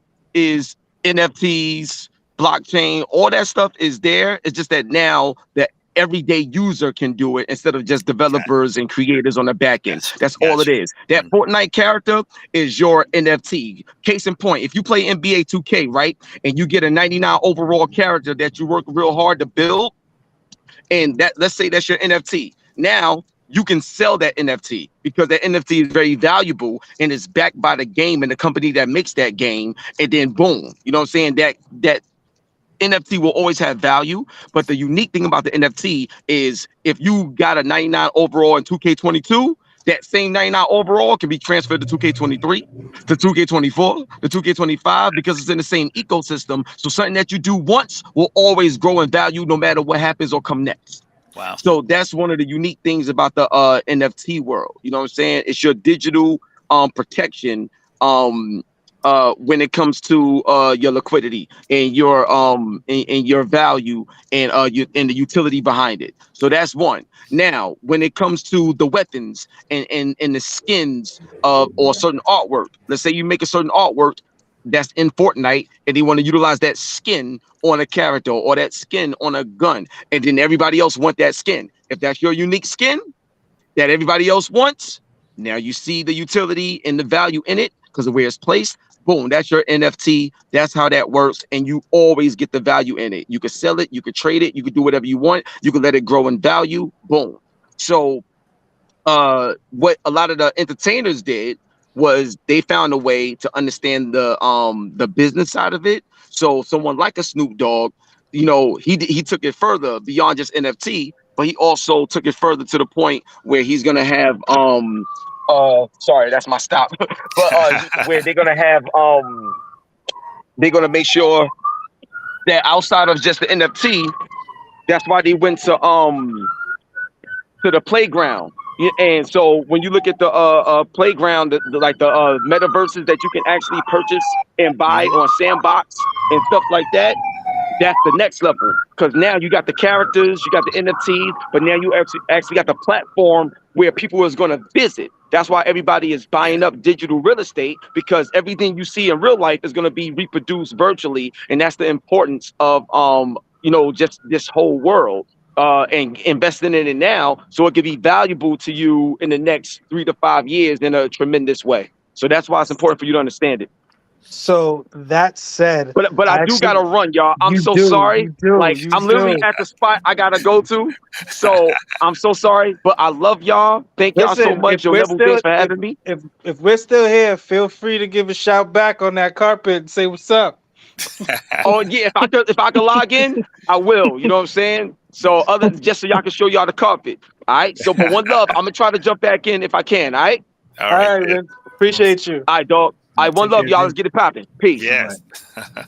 NFTs, blockchain, all that stuff is there. It's just that now the everyday user can do it instead of just developers and creators on the back end. That's all it is. That Fortnite character is your NFT. Case in point, if you play NBA 2K, right, and you get a 99 overall character that you work real hard to build, and let's say that's your NFT. Now you can sell that NFT because that NFT is very valuable and it's backed by the game and the company that makes that game. And then boom, you know what I'm saying? That NFT will always have value. But the unique thing about the NFT is if you got a 99 overall in 2K22, that same 99 overall can be transferred to 2K23, to 2K24, to 2K25, because it's in the same ecosystem. So something that you do once will always grow in value no matter what happens or come next. Wow. So that's one of the unique things about the NFT world. You know what I'm saying? It's your digital protection when it comes to your liquidity and your value and the utility behind it. So that's one. Now, when it comes to the weapons and the skins or certain artwork, let's say you make a certain artwork that's in Fortnite and they want to utilize that skin on a character or that skin on a gun, and then everybody else want that skin. If that's your unique skin that everybody else wants, now you see the utility and the value in it because of where it's placed. Boom, that's your NFT. That's how that works. And you always get the value in it. You could sell it, you could trade it, you could do whatever you want, you could let it grow in value. Boom. So what a lot of the entertainers did was they found a way to understand the business side of it. So someone like a Snoop Dogg, you know, he took it further beyond just NFT, but he also took it further to the point where he's gonna have sorry, that's my stop. But where they're gonna have they're gonna make sure that outside of just the NFT, that's why they went to the playground. Yeah, and so when you look at the playground, like the metaverses that you can actually purchase and buy on Sandbox and stuff like that, that's the next level. Because now you got the characters, you got the NFTs, but now you actually got the platform where people is going to visit. That's why everybody is buying up digital real estate, because everything you see in real life is going to be reproduced virtually, and that's the importance of you know, just this whole world. And investing in it now, so it could be valuable to you in the next 3 to 5 years in a tremendous way. So that's why it's important for you to understand it. So that said, but I do gotta run, y'all. I'm so sorry. I'm literally at the spot I gotta go to. So I'm so sorry, but I love y'all. Thank y'all so much. Yo, Level, thanks for having me. If we're still here, feel free to give a shout back on that carpet and say what's up. Oh yeah, if I could log in, I will. You know what I'm saying? So just so y'all can show y'all the carpet. All right. So but one love, I'm gonna try to jump back in if I can. All right. All right, man. Appreciate you. All right, dog. All right, one love, y'all. Let's get it popping. Peace. Yes.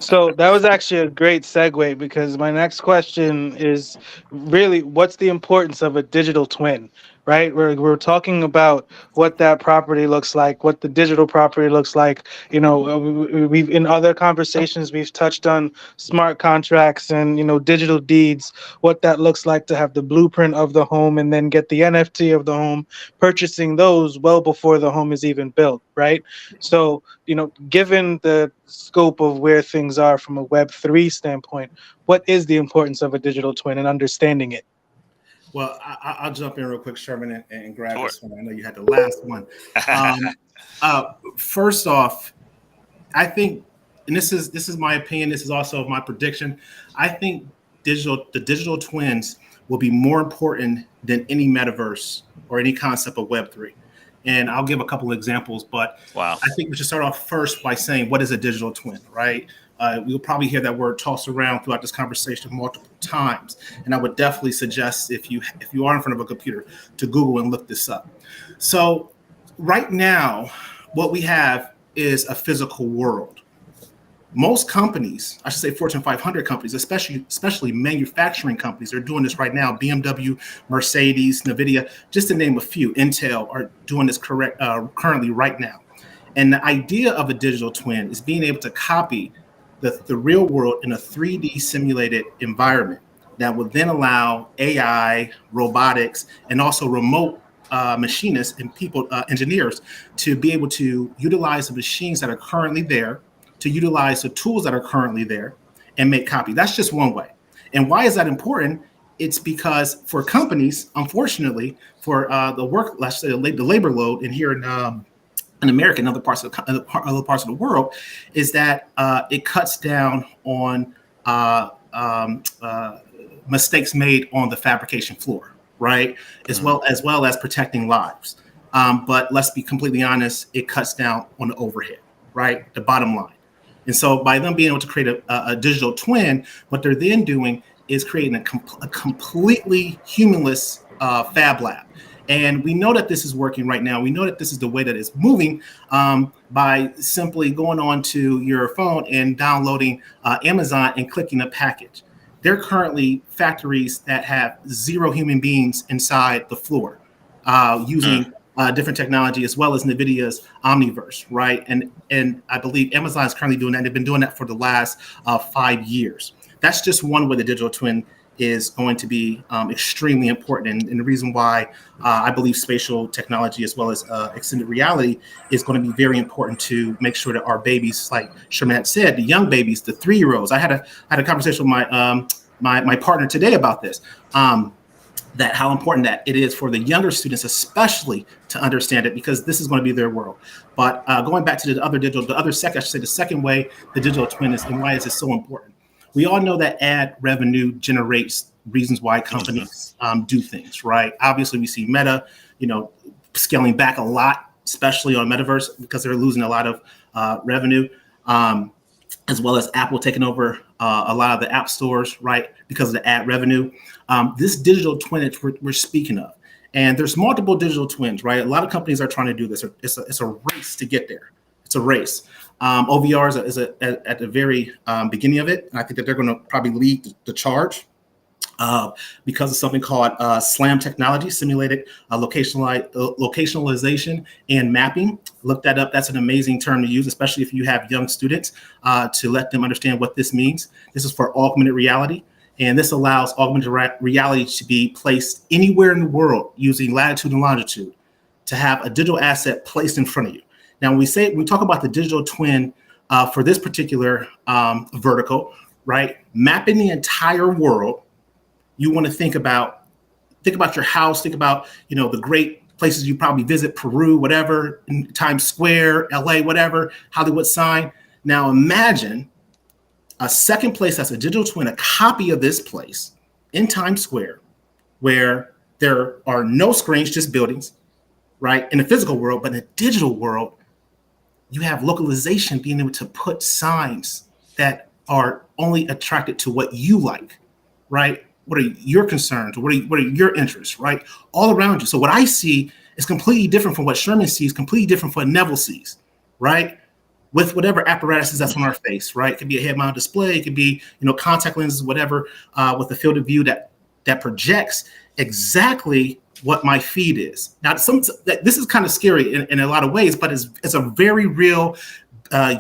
So that was actually a great segue, because my next question is really, what's the importance of a digital twin, right? We're talking about what that property looks like, what the digital property looks like. You know, we've in other conversations, we've touched on smart contracts and, you know, digital deeds, what that looks like to have the blueprint of the home and then get the NFT of the home, purchasing those well before the home is even built, right? So, you know, given the scope of where things are from a Web3 standpoint, what is the importance of a digital twin and understanding it? Well, I'll jump in real quick, Sherman, and grab this one. I know you had the last one. First off, I think, and this is my opinion, this is also my prediction, I think the digital twins will be more important than any metaverse or any concept of Web3. And I'll give a couple of examples, but I think we should start off first by saying, what is a digital twin, right? We'll probably hear that word tossed around throughout this conversation multiple times. And I would definitely suggest, if you are in front of a computer, to Google and look this up. So right now, what we have is a physical world. Most companies, I should say Fortune 500 companies, especially manufacturing companies, are doing this right now. BMW, Mercedes, NVIDIA, just to name a few. Intel are doing this currently right now. And the idea of a digital twin is being able to copy the real world in a 3D simulated environment that would then allow AI, robotics, and also remote machinists and people, engineers, to be able to utilize the machines that are currently there, to utilize the tools that are currently there and make copy. That's just one way. And why is that important? It's because for companies, unfortunately, for the work, let's say the labor load, and here in America and other parts of the world, is that it cuts down on mistakes made on the fabrication floor, right? As well as protecting lives. But let's be completely honest, it cuts down on the overhead, right? The bottom line. And so by them being able to create a digital twin, what they're then doing is creating a completely humanless fab lab. And we know that this is working right now. We know that this is the way that it's moving by simply going on to your phone and downloading Amazon and clicking a package. There are currently factories that have 0 human beings inside the floor using different technology, as well as NVIDIA's Omniverse, right? And I believe Amazon is currently doing that. They've been doing that for the last 5 years. That's just one way the digital twin is going to be extremely important. And the reason why I believe spatial technology, as well as extended reality, is going to be very important to make sure that our babies, like Sherman said, the young babies, the 3-year-olds. I had a conversation with my partner today about this. That how important that it is for the younger students, especially, to understand it, because this is going to be their world. But going back to the second way the digital twin is, and why is it so important? We all know that ad revenue generates reasons why companies do things, right? Obviously, we see Meta, scaling back a lot especially on Metaverse, because they're losing a lot of revenue, as well as Apple taking over a lot of the app stores, right, because of the ad revenue. This digital twin that we're speaking of, and there's multiple digital twins, right? A lot of companies are trying to do this. It's a race to get there. It's a race. OVR is at the very beginning of it, and I think that they're going to probably lead the charge. Because of something called SLAM technology, simulated locationalization and mapping. Look that up. That's an amazing term to use, especially if you have young students, to let them understand what this means. This is for augmented reality, and this allows augmented reality to be placed anywhere in the world using latitude and longitude to have a digital asset placed in front of you. Now, when we talk about the digital twin for this particular vertical, right, mapping the entire world. You want to think about your house, think about, the great places you probably visit, Peru, whatever, Times Square, LA, whatever, Hollywood sign. Now imagine a second place that's a digital twin, a copy of this place in Times Square, where there are no screens, just buildings, right? In the physical world, but in the digital world, you have localization, being able to put signs that are only attracted to what you like, right? What are your concerns? What are your interests, right? All around you. So what I see is completely different from what Sherman sees, completely different from what Neville sees, right? With whatever apparatuses that's on our face, right? It could be a head-mounted display. It could be, contact lenses, whatever, with a field of view that projects exactly what my feed is. Now, this is kind of scary in a lot of ways, but it's a very real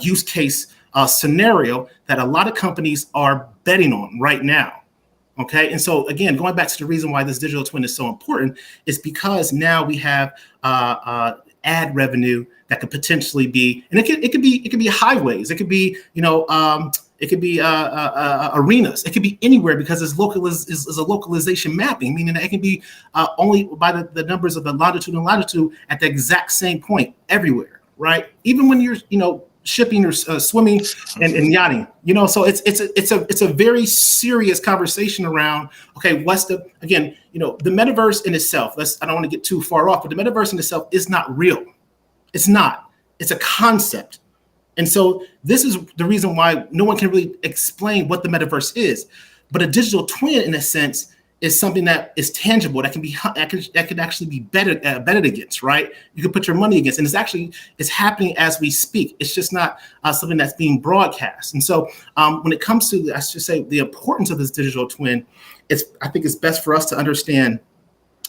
use case scenario that a lot of companies are betting on right now. Okay, and so again, going back to the reason why this digital twin is so important is because now we have ad revenue that could potentially be, and it could be highways, it could be arenas, it could be anywhere, because it's is a localization mapping, meaning that it can be only by the numbers of the longitude and latitude at the exact same point everywhere, right? Even when you're shipping or swimming and yachting, so it's a very serious conversation around, okay, what's the metaverse in itself, I don't want to get too far off, but the metaverse in itself is not real. It's not. It's a concept. And so this is the reason why no one can really explain what the metaverse is. But a digital twin, in a sense, is something that is tangible, that can actually be betted against, right? You can put your money against, and it's happening as we speak. It's just not something that's being broadcast. And so when it comes to, I should say, the importance of this digital twin, I think it's best for us to understand,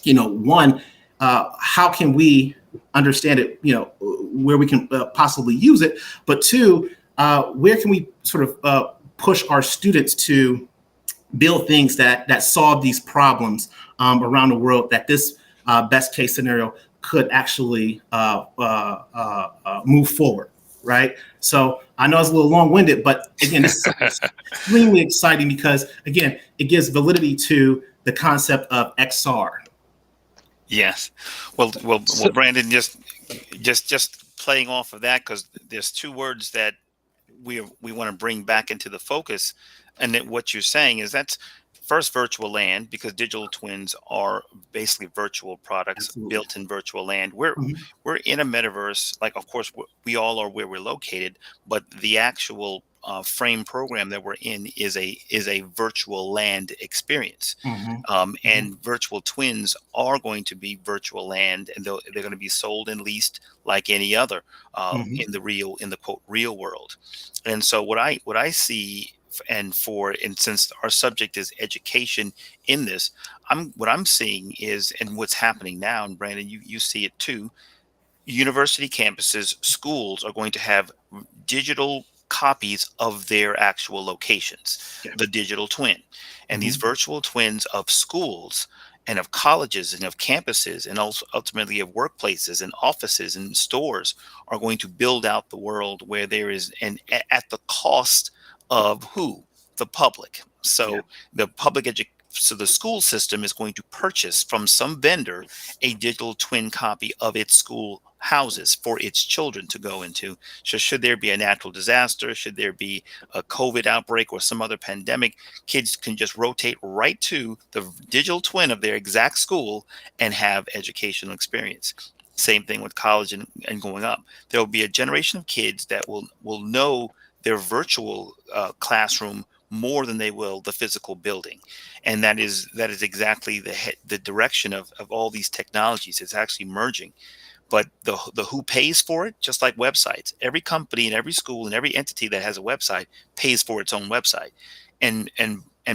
one, how can we understand it, where we can possibly use it, but two, where can we sort of push our students to build things that solve these problems around the world, that this best case scenario could actually move forward, right? So I know it's a little long-winded, but again, it's extremely exciting because, again, it gives validity to the concept of XR. Yes. Well, Brandon, just playing off of that, because there's two words that we want to bring back into the focus. And that what you're saying is that's first virtual land, because digital twins are basically virtual products. Absolutely. Built in virtual land. We're in a metaverse, like, of course, we all are where we're located, but the actual frame program that we're in is a virtual land experience. And virtual twins are going to be virtual land, and they're going to be sold and leased like any other in the quote real world. And so what I see, and since our subject is education in this, what I'm seeing is, and what's happening now, and Brandon, you see it too, university campuses, schools are going to have digital copies of their actual locations, the digital twin. And these virtual twins of schools and of colleges and of campuses and also ultimately of workplaces and offices and stores are going to build out the world where there is, and at the cost of who? The public. So the public so the school system is going to purchase from some vendor a digital twin copy of its school houses for its children to go into. So should there be a natural disaster, should there be a COVID outbreak or some other pandemic, kids can just rotate right to the digital twin of their exact school and have educational experience. Same thing with college and going up. There will be a generation of kids that will know their virtual classroom more than they will the physical building, and that is exactly the direction of all these technologies. It's actually merging. But the who pays for it, just like websites. Every company and every school and every entity that has a website pays for its own website, and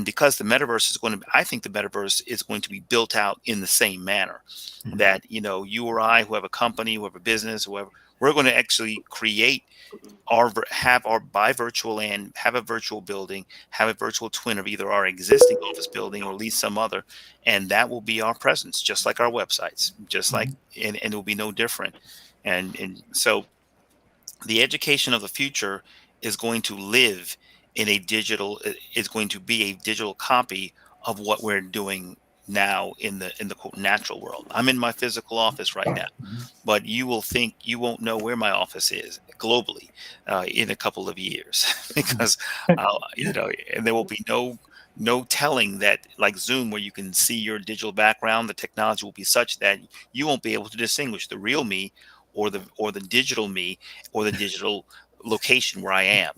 because the metaverse is going to, I think the metaverse is going to be built out in the same manner. That you or I, who have a company, who have a business, whoever, we're going to actually create buy virtual land, have a virtual building, have a virtual twin of either our existing office building or at least some other, and that will be our presence, just like our websites, just like, and it will be no different. And so the education of the future is going to live in a digital, is going to be a digital copy of what we're doing now in the quote natural world. I'm in my physical office right now, but you won't know where my office is globally in a couple of years because and there will be no telling that, like Zoom, where you can see your digital background. The technology will be such that you won't be able to distinguish the real me or the digital me or the digital location where I am.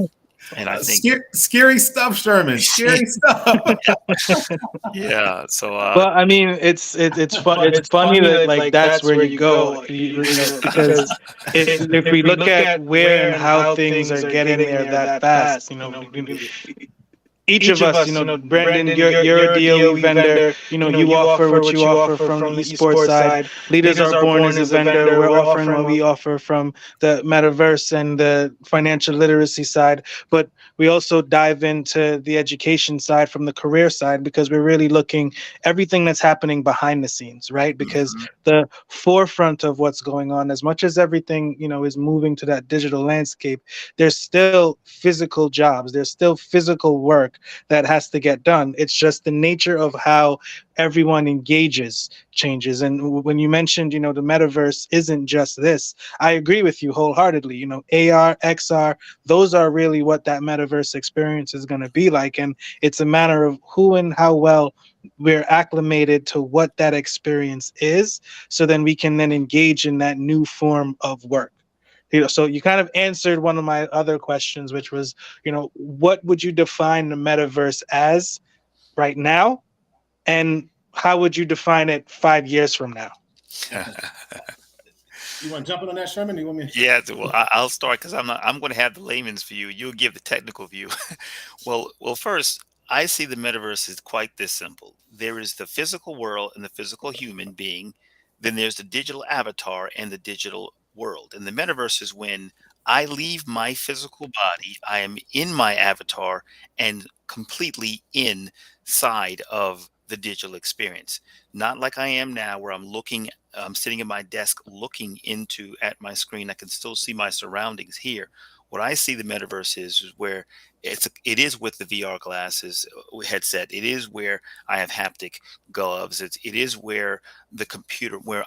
And I think scary stuff, Sherman. Scary stuff. yeah. So Well, I mean, it's funny that like that's where you go, because if we look at where and how things are getting there that fast, each of us, Brandon, you're a DOE vendor. You offer what you offer from the esports side. Leaders are born as a vendor. We're offering what we offer from the metaverse and the financial literacy side. But we also dive into the education side from the career side, because we're really looking everything that's happening behind the scenes, right? Because the forefront of what's going on, as much as everything, is moving to that digital landscape, there's still physical jobs. There's still physical work that has to get done. It's just the nature of how everyone engages changes. And when you mentioned, the metaverse isn't just this, I agree with you wholeheartedly. AR, XR, those are really what that metaverse experience is going to be like. And it's a matter of who and how well we're acclimated to what that experience is, so then we can then engage in that new form of work. So you kind of answered one of my other questions, which was, what would you define the metaverse as right now? And how would you define it 5 years from now? You want to jump in on that, Sherman? You want me? Yeah, well, I'll start because I'm going to have the layman's view. You'll give the technical view. Well, first, I see the metaverse as quite this simple. There is the physical world and the physical human being. Then there's the digital avatar and the digital world. And the metaverse is when I leave my physical body, I am in my avatar and completely inside of the digital experience. Not like I am now, where I'm sitting at my desk looking at my screen. I can still see my surroundings here. What I see the metaverse is where it is with the VR glasses headset. It is where I have haptic gloves. It is where the computer, where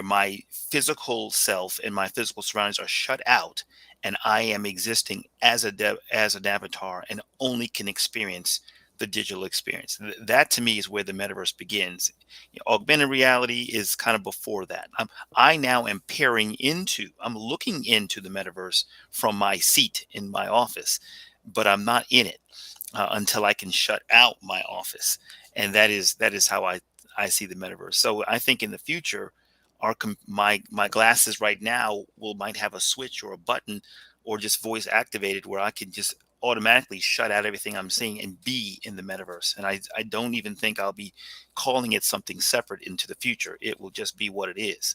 my physical self and my physical surroundings are shut out, and I am existing as an avatar and only can experience the digital experience. That to me is where the metaverse begins. Augmented reality is kind of before that. I now am I'm looking into the metaverse from my seat in my office, but I'm not in it until I can shut out my office. And that is how I see the metaverse. So I think in the future, my glasses right now might have a switch or a button or just voice activated, where I can just automatically shut out everything I'm seeing and be in the metaverse. And I don't even think I'll be calling it something separate into the future. It will just be what it is.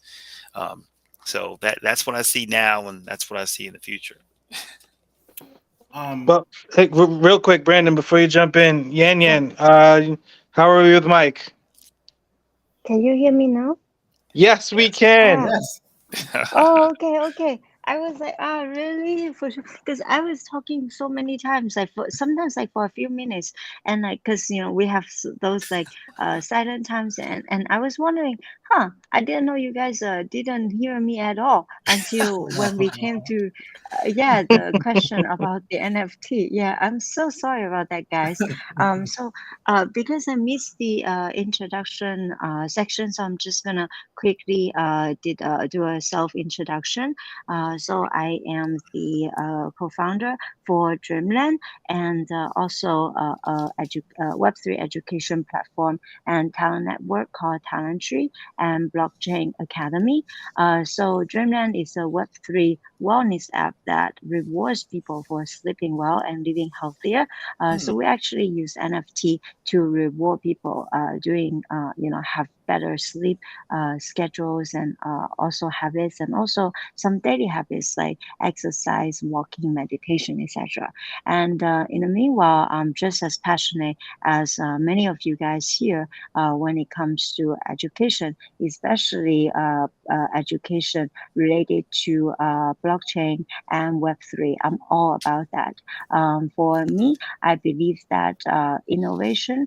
So that's what I see now, and that's what I see in the future. Well, hey, real quick, Brandon, before you jump in, Yan, how are we with Mike? Can you hear me now? Yes, we can. Oh, okay. I was like, ah, really? For sure. Because I was talking so many times, like sometimes like for a few minutes, and like, because we have those like silent times, and I was wondering, huh? I didn't know you guys didn't hear me at all until when we came to, yeah, the question about the NFT. Yeah, I'm so sorry about that, guys. So because I missed the introduction section, so I'm just gonna quickly do a self introduction. So I am the co-founder for Dreamland, and also Web3 education platform and talent network called Talent Tree and Blockchain Academy. So Dreamland is a Web3 wellness app that rewards people for sleeping well and living healthier. So we actually use NFT to reward people doing, have better sleep schedules and also habits, and also some daily habits like exercise, walking, meditation, etc. And in the meanwhile, I'm just as passionate as many of you guys here when it comes to education, especially education related to blockchain and Web3. I'm all about that. For me, I believe that innovation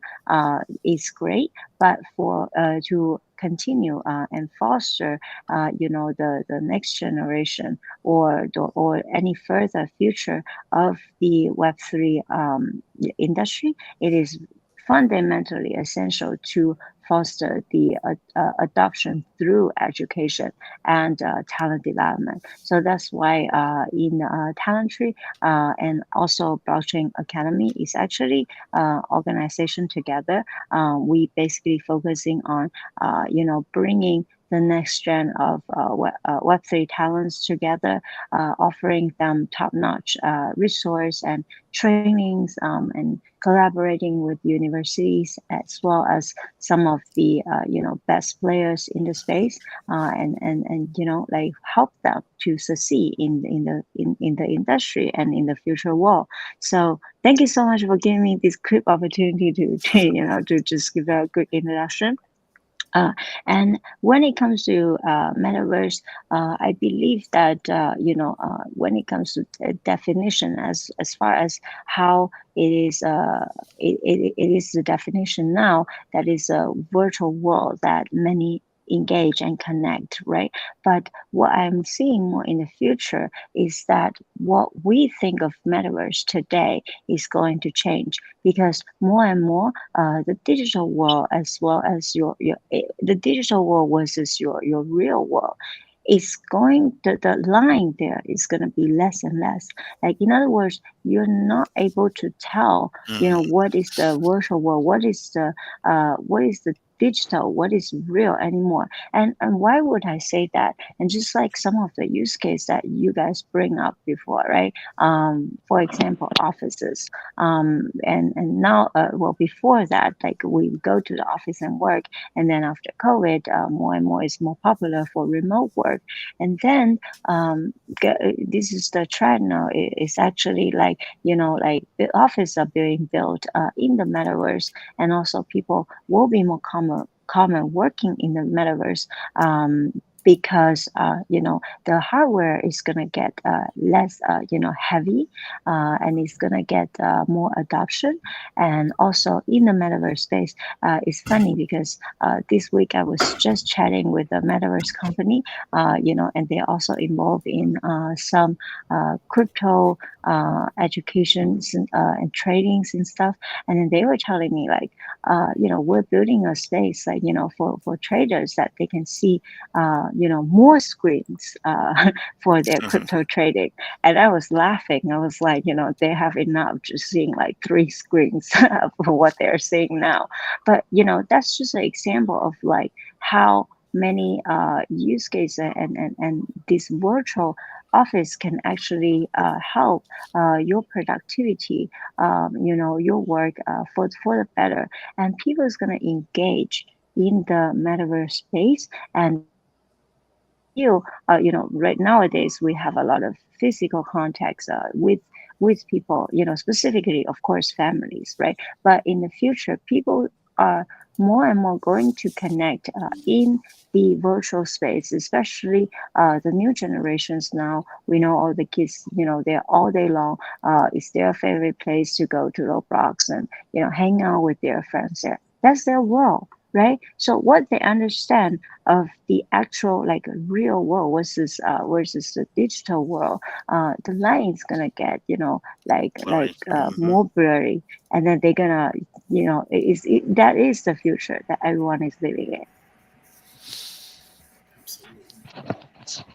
is great, but for to continue and foster, the next generation or any further future of the Web3 industry, it is fundamentally essential to foster the adoption through education and talent development. So that's why in Talent Tree and also Blockchain Academy is actually organization together. We basically focusing on, bringing the next gen of Web3 talents together, offering them top-notch resource and trainings, and collaborating with universities as well as some of the best players in the space, and like help them to succeed in the industry and in the future world. So thank you so much for giving me this quick opportunity to just give a quick introduction. And when it comes to metaverse, I believe that when it comes to definition, as far as how it is, it is the definition now that is a virtual world that many engage and connect, right? But what I'm seeing more in the future is that what we think of metaverse today is going to change, because more and more the digital world, as well as the digital world versus your real world, is going, the line there is going to be less and less. Like, in other words, you're not able to tell what is the virtual world, what is the digital, what is real anymore. And why would I say that? And just like some of the use case that you guys bring up before, right? For example, offices, and now, well, before that, like, we go to the office and work, and then after COVID, more and more is more popular for remote work. And then this is the trend now. It's actually like, like the offices are being built in the metaverse, and also people will be more common working in the metaverse, because the hardware is gonna get less heavy, and it's gonna get more adoption. And also in the metaverse space, it's funny because this week I was just chatting with a metaverse company, and they're also involved in some crypto educations and tradings and stuff. And then they were telling me, like, we're building a space, like, for traders, that they can see more screens for their crypto trading. And I was laughing. I was like, they have enough just seeing like 3 screens for what they're seeing now. But that's just an example of like how many use cases and this virtual office can actually help your productivity, your work for the better. And people is going to engage in the metaverse space. And you, right nowadays we have a lot of physical contacts with people, specifically, of course, families, right? But in the future, people are more and more going to connect in the virtual space, especially the new generations now. We know all the kids, they're all day long. It's their favorite place to go to Roblox and, hang out with their friends there. That's their world, right? So what they understand of the actual like real world versus the digital world, the line is gonna get, more blurry, and then they're gonna, that is the future that everyone is living in.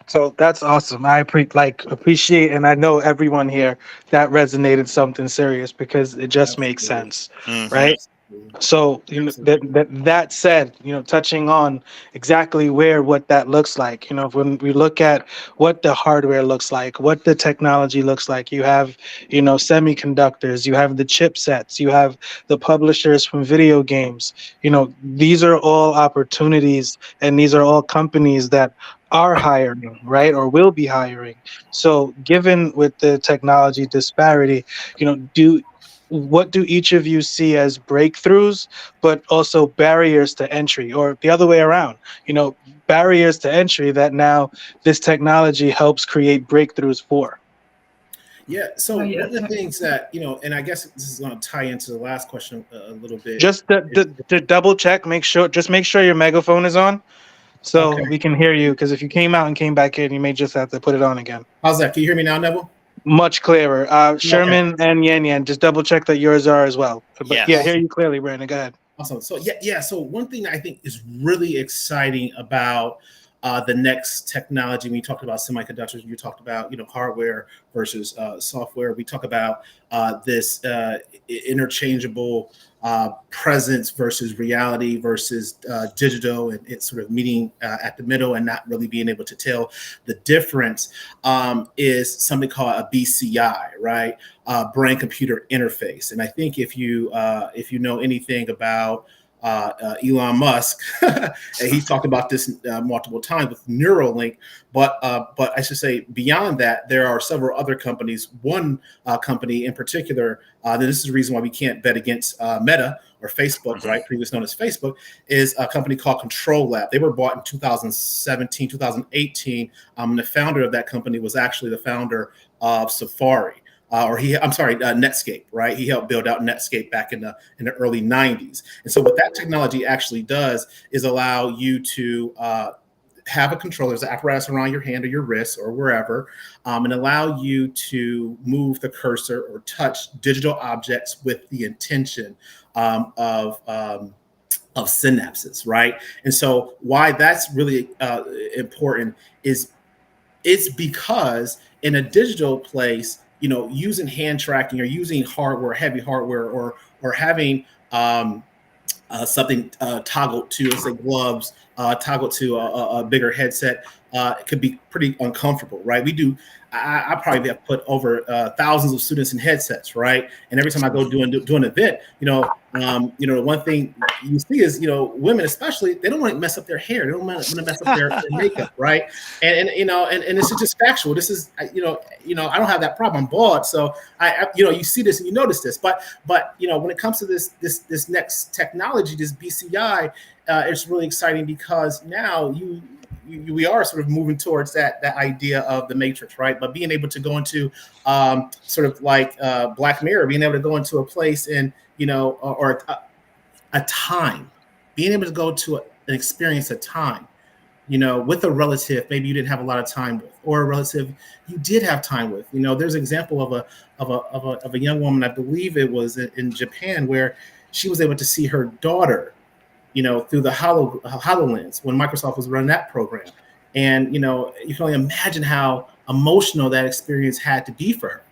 So that's awesome. I appreciate, and I know everyone here that resonated something serious because it just makes sense, right? So that said, touching on exactly what that looks like, when we look at what the hardware looks like, what the technology looks like, you have semiconductors, you have the chipsets, you have the publishers from video games. These are all opportunities, and these are all companies that are hiring, right, or will be hiring. So given with the technology disparity, what do each of you see as breakthroughs, but also barriers to entry, or the other way around, barriers to entry that now this technology helps create breakthroughs for? Yeah. So one of the things that, and I guess this is going to tie into the last question a little bit. Just to double check, make sure your megaphone is on, so we can hear you. Because if you came out and came back in, you may just have to put it on again. How's that? Can you hear me now, Neville? Much clearer. Sherman and Yan Yan, just double check that yours are as well. But yeah, hear you clearly, Brandon. Go ahead. Awesome. So yeah. So one thing that I think is really exciting about the next technology, when you talked about semiconductors, you talked about hardware versus software. We talk about this interchangeable presence versus reality versus digital, and it's sort of meeting at the middle and not really being able to tell the difference, is something called a BCI, right? Brain computer interface. And I think if you know anything about Elon Musk, and he's talked about this multiple times with Neuralink, but I should say beyond that, there are several other companies. One company in particular, this is the reason why we can't bet against Meta or Facebook, right? Previously known as Facebook, is a company called Control Lab. They were bought in 2017, 2018. The founder of that company was actually the founder of Safari. Netscape, right? He helped build out Netscape back in the early 90s. And so what that technology actually does is allow you to have a controller, there's an apparatus around your hand or your wrist or wherever, and allow you to move the cursor or touch digital objects with the intention of synapses, right? And so why that's really important is it's because in a digital place, using hand tracking or using hardware, heavy hardware, or having something toggled to, let's say, gloves, toggled to a bigger headset, it could be pretty uncomfortable, right? I probably have put over thousands of students in headsets, right? And every time I go do an event, the one thing you see is, women especially, they don't want to mess up their hair. They don't want to mess up their makeup, right? And this is just factual. This is, I don't have that problem. I'm bald, so you see this and you notice this. But when it comes to this next technology, this BCI, it's really exciting because now we are sort of moving towards that idea of the Matrix, right? But being able to go into sort of like Black Mirror, being able to go into a place and or a time, being able to go to an experience, a time, with a relative maybe you didn't have a lot of time with, or a relative you did have time with. There's an example of a young woman, I believe it was in Japan, where she was able to see her daughter through the HoloLens when Microsoft was running that program. And, you can only imagine how emotional that experience had to be for her,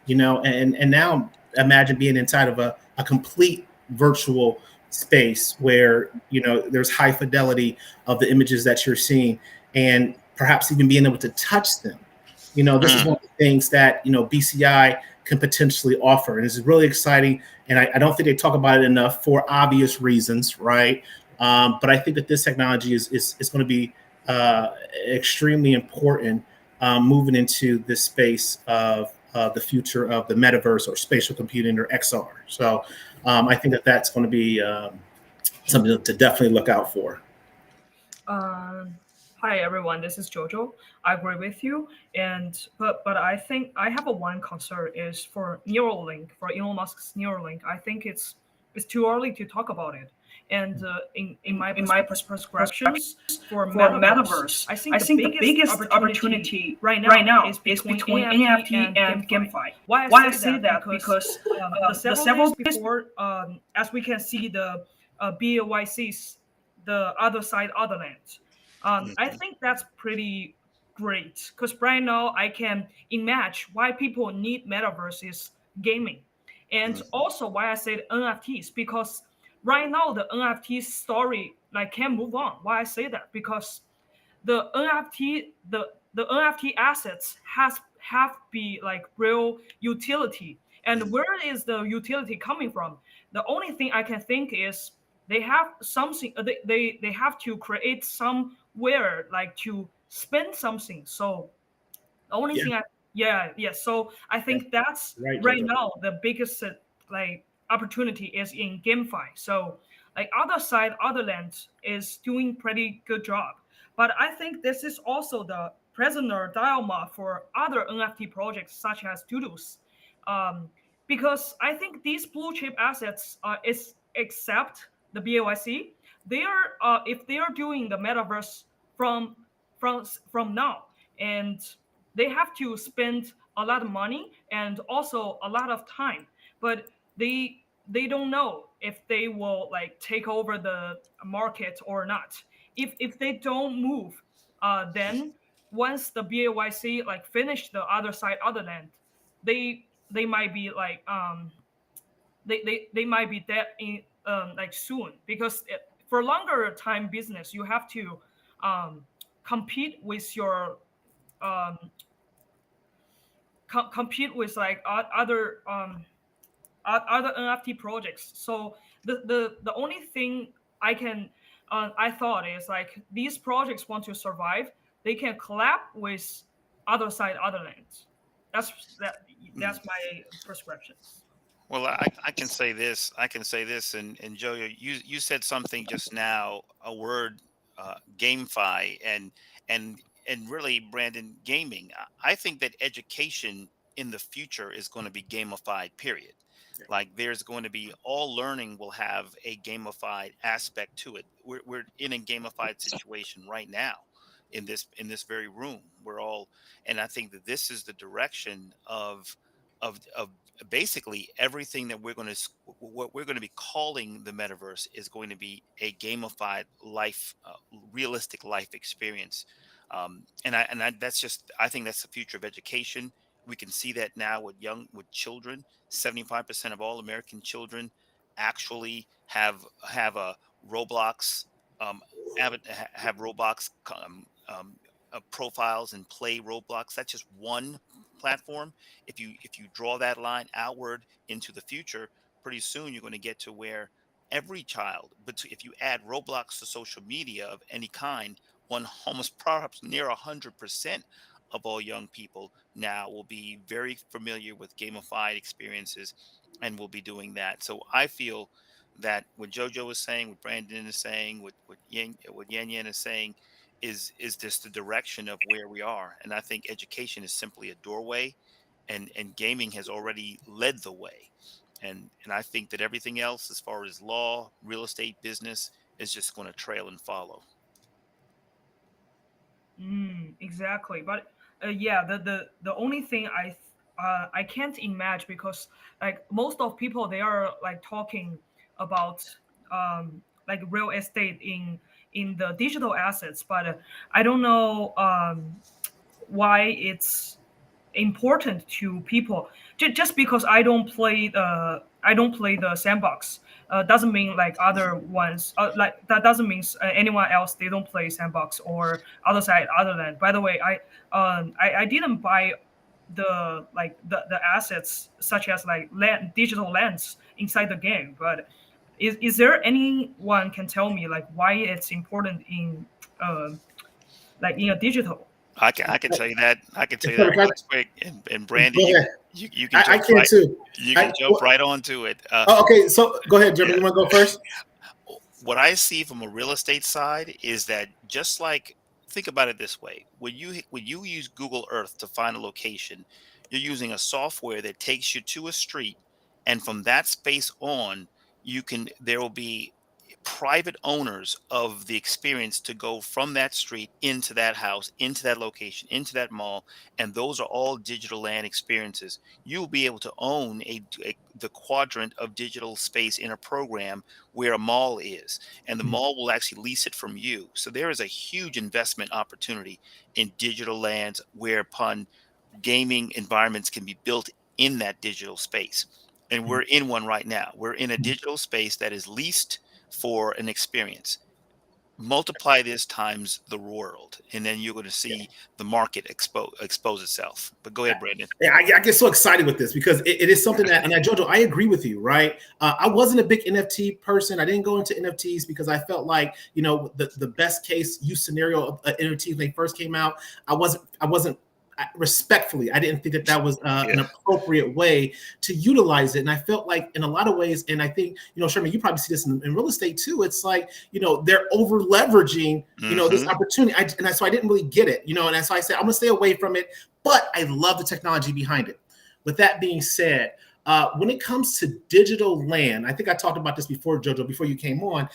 and now imagine being inside of a complete virtual space where, there's high fidelity of the images that you're seeing, and perhaps even being able to touch them. This is one of the things that, BCI can potentially offer. And it's really exciting. And I don't think they talk about it enough for obvious reasons, right? But I think that this technology is going to be extremely important moving into this space of the future of the metaverse or spatial computing or XR. So I think that that's going to be something to definitely look out for. Hi everyone, this is Jojo. I agree with you, but I think I have a one concern is for Neuralink, for Elon Musk's Neuralink. I think it's too early to talk about it. And in my prescriptions for metaverse, I think the biggest opportunity right now is between NFT and GameFi. Why I say that because the several days before, as we can see the BAYC's the other side, other land. I think that's pretty great because right now I can imagine why people need metaverse is gaming, and also why I said NFTs because right now the NFT story like can't move on. Why I say that because the NFT assets have be like real utility, and where is the utility coming from? The only thing I can think is they have something they have to create somewhere like to spend something. So the only thing so I think that's right now the biggest like opportunity is in GameFi. So like other side, other land is doing pretty good job. But I think this is also the prisoner dilemma for other NFT projects such as Doodles. Because I think these blue chip assets is except the BAYC, they are if they are doing the metaverse from from now, and they have to spend a lot of money and also a lot of time, but they don't know if they will like take over the market or not. If they don't move, then once the BAYC like finish the other side, other land, they might be like they might be dead in like soon because for longer time business you have to compete with your um, compete with like other NFT projects. So the only thing I thought is like these projects want to survive, they can collab with other side, other lands. That's my prescriptions. Well, I can say this. I can say this, and Jojo, you said something just now, a word, GameFi, and and really, Brandon, gaming. I think that education in the future is going to be gamified. Period. Like there's going to be all learning will have a gamified aspect to it. We're in a gamified situation right now in this very room. We're all, and I think that this is the direction of basically everything that we're going to what we're going to be calling the metaverse is going to be a gamified life, realistic life experience. And that's just, I think that's the future of education. We can see that now with children. 75% of all American children actually have a Roblox, have Roblox profiles and play Roblox. That's just one platform. If you draw that line outward into the future, pretty soon you're going to get to where every child, but if you add Roblox to social media of any kind, one almost perhaps near 100% of all young people now will be very familiar with gamified experiences and will be doing that. So I feel that what Jojo is saying, what Brandon is saying, what Yan Yan is saying, is just the direction of where we are. And I think education is simply a doorway, and gaming has already led the way. And I think that everything else, as far as law, real estate, business, is just going to trail and follow. Exactly. But yeah, the only thing I can't imagine because like most of people they are like talking about like real estate in the digital assets, but I don't know why it's important to people. Just because I don't play the sandbox doesn't mean like other ones like that doesn't mean anyone else they don't play sandbox or other side other than. By the way, I didn't buy the assets such as like land digital lands inside the game, but is there anyone can tell me like why it's important in like in a digital? I can tell you that. I can tell you that real quick. And Brandon, you can I jump can too. You can jump right onto it. Okay, so go ahead, Jimmy. Yeah. You want to go first? what I see from a real estate side is that just like, think about it this way: when you use Google Earth to find a location, you're using a software that takes you to a street, and from that space on, there will be private owners of the experience to go from that street into that house, into that location, into that mall, and those are all digital land experiences. You'll be able to own the quadrant of digital space in a program where a mall is, and the mall will actually lease it from you. So there is a huge investment opportunity in digital lands whereupon gaming environments can be built in that digital space. And we're in one right now. We're in a digital space that is leased for an experience. Multiply this times the world, and then you're going to see the market expose itself. But go ahead, Brandon. Yeah, I get so excited with this because it is something that, and Jojo, I agree with you, right? I wasn't a big NFT person. I didn't go into NFTs because I felt like, the best case use scenario of NFTs when they first came out, I wasn't respectfully, I didn't think that was an appropriate way to utilize it. And I felt like in a lot of ways, and I think, Sherman, you probably see this in real estate too. It's like, they're over leveraging, this opportunity. So I didn't really get it, and so I said, I'm gonna stay away from it, but I love the technology behind it. With that being said, when it comes to digital land, I think I talked about this before, Jojo, before you came on.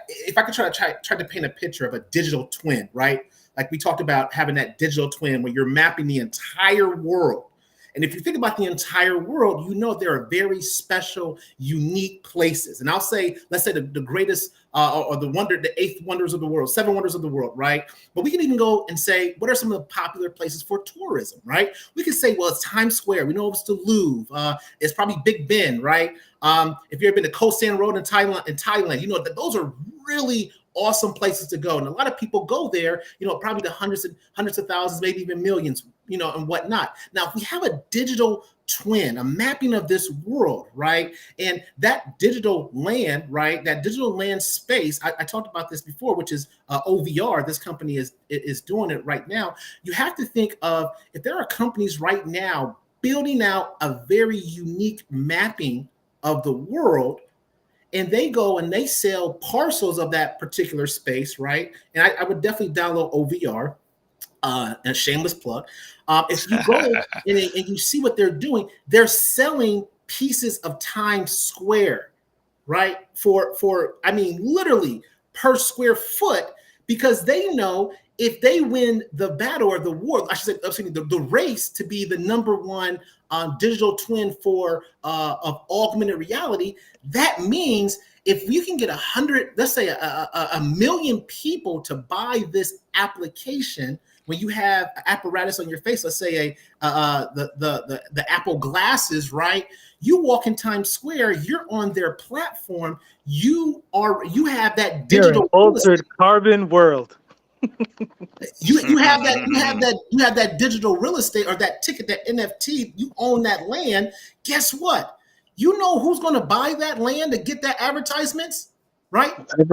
If I could try to paint a picture of a digital twin, right? Like we talked about having that digital twin where you're mapping the entire world. And if you think about the entire world, there are very special, unique places. And I'll say, let's say the greatest or the eighth wonders of the world, seven wonders of the world, right? But we can even go and say, what are some of the popular places for tourism, right? We can say, well, it's Times Square. We know it's the Louvre. It's probably Big Ben, right? If you've ever been to Koh San Road in Thailand, that those are really awesome places to go. And a lot of people go there, probably to hundreds of thousands, maybe even millions, and whatnot. Now, if we have a digital twin, a mapping of this world, right? And that digital land, right? That digital land space, I talked about this before, which is OVR. This company is doing it right now. You have to think of, if there are companies right now building out a very unique mapping of the world, and they go and they sell parcels of that particular space, right? And I would definitely download OVR, a shameless plug. If you go and you see what they're doing, they're selling pieces of Times Square, right? For literally per square foot, because they know if they win the battle or the war, I should say, the race to be the number one digital twin of augmented reality, that means if you can get 100, let's say a million people to buy this application, when you have an apparatus on your face, let's say the Apple glasses, right? You walk in Times Square, you're on their platform, you have that digital altered carbon world. You have that digital real estate, or that ticket, that NFT. You own that land. Guess what? You know who's going to buy that land to get that advertisements, right? The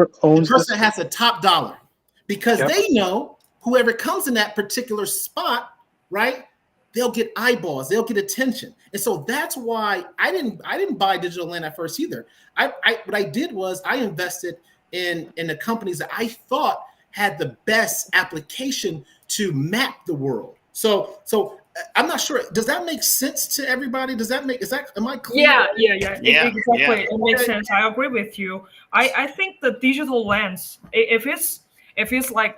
person that has the top dollar, because they know whoever comes in that particular spot, right? They'll get eyeballs, they'll get attention, and so that's why I didn't buy digital land at first either. What I did was I invested in the companies that I thought had the best application to map the world. So I'm not sure. Does that make sense to everybody? Am I clear? Yeah. Exactly. It makes sense. I agree with you. I think the digital lens, if it's like,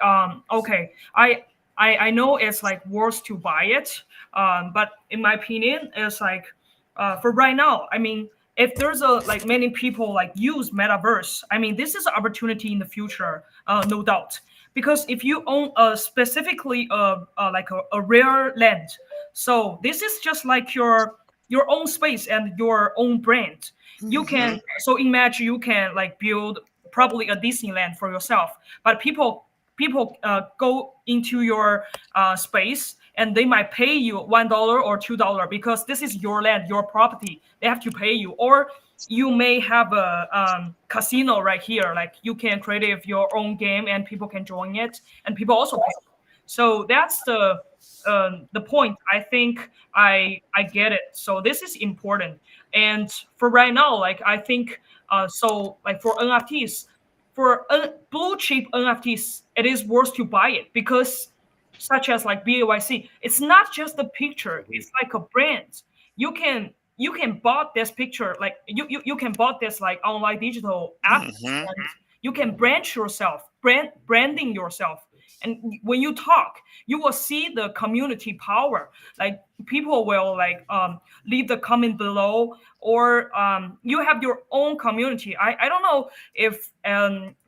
okay, I know it's like worth to buy it. But in my opinion, it's like, for right now, if there's many people use metaverse, this is an opportunity in the future, no doubt. Because if you own specifically a rare land, so this is just like your own space and your own brand. You can, so imagine you can build probably a Disneyland for yourself, but people go into your space, and they might pay you $1 or $2 because this is your land, your property. They have to pay you. Or you may have a casino right here. Like you can create your own game and people can join it, and people also pay. So that's the point. I think I get it. So this is important. And for right now, I think for NFTs, for blue chip NFTs, it is worth to buy it because, such as like BAYC, it's not just a picture; it's like a brand. You can bought this picture, like you can bought this like online digital app, and you can brand yourself, branding yourself. And when you talk, you will see the community power. Like people will like leave the comment below, or you have your own community. I don't know if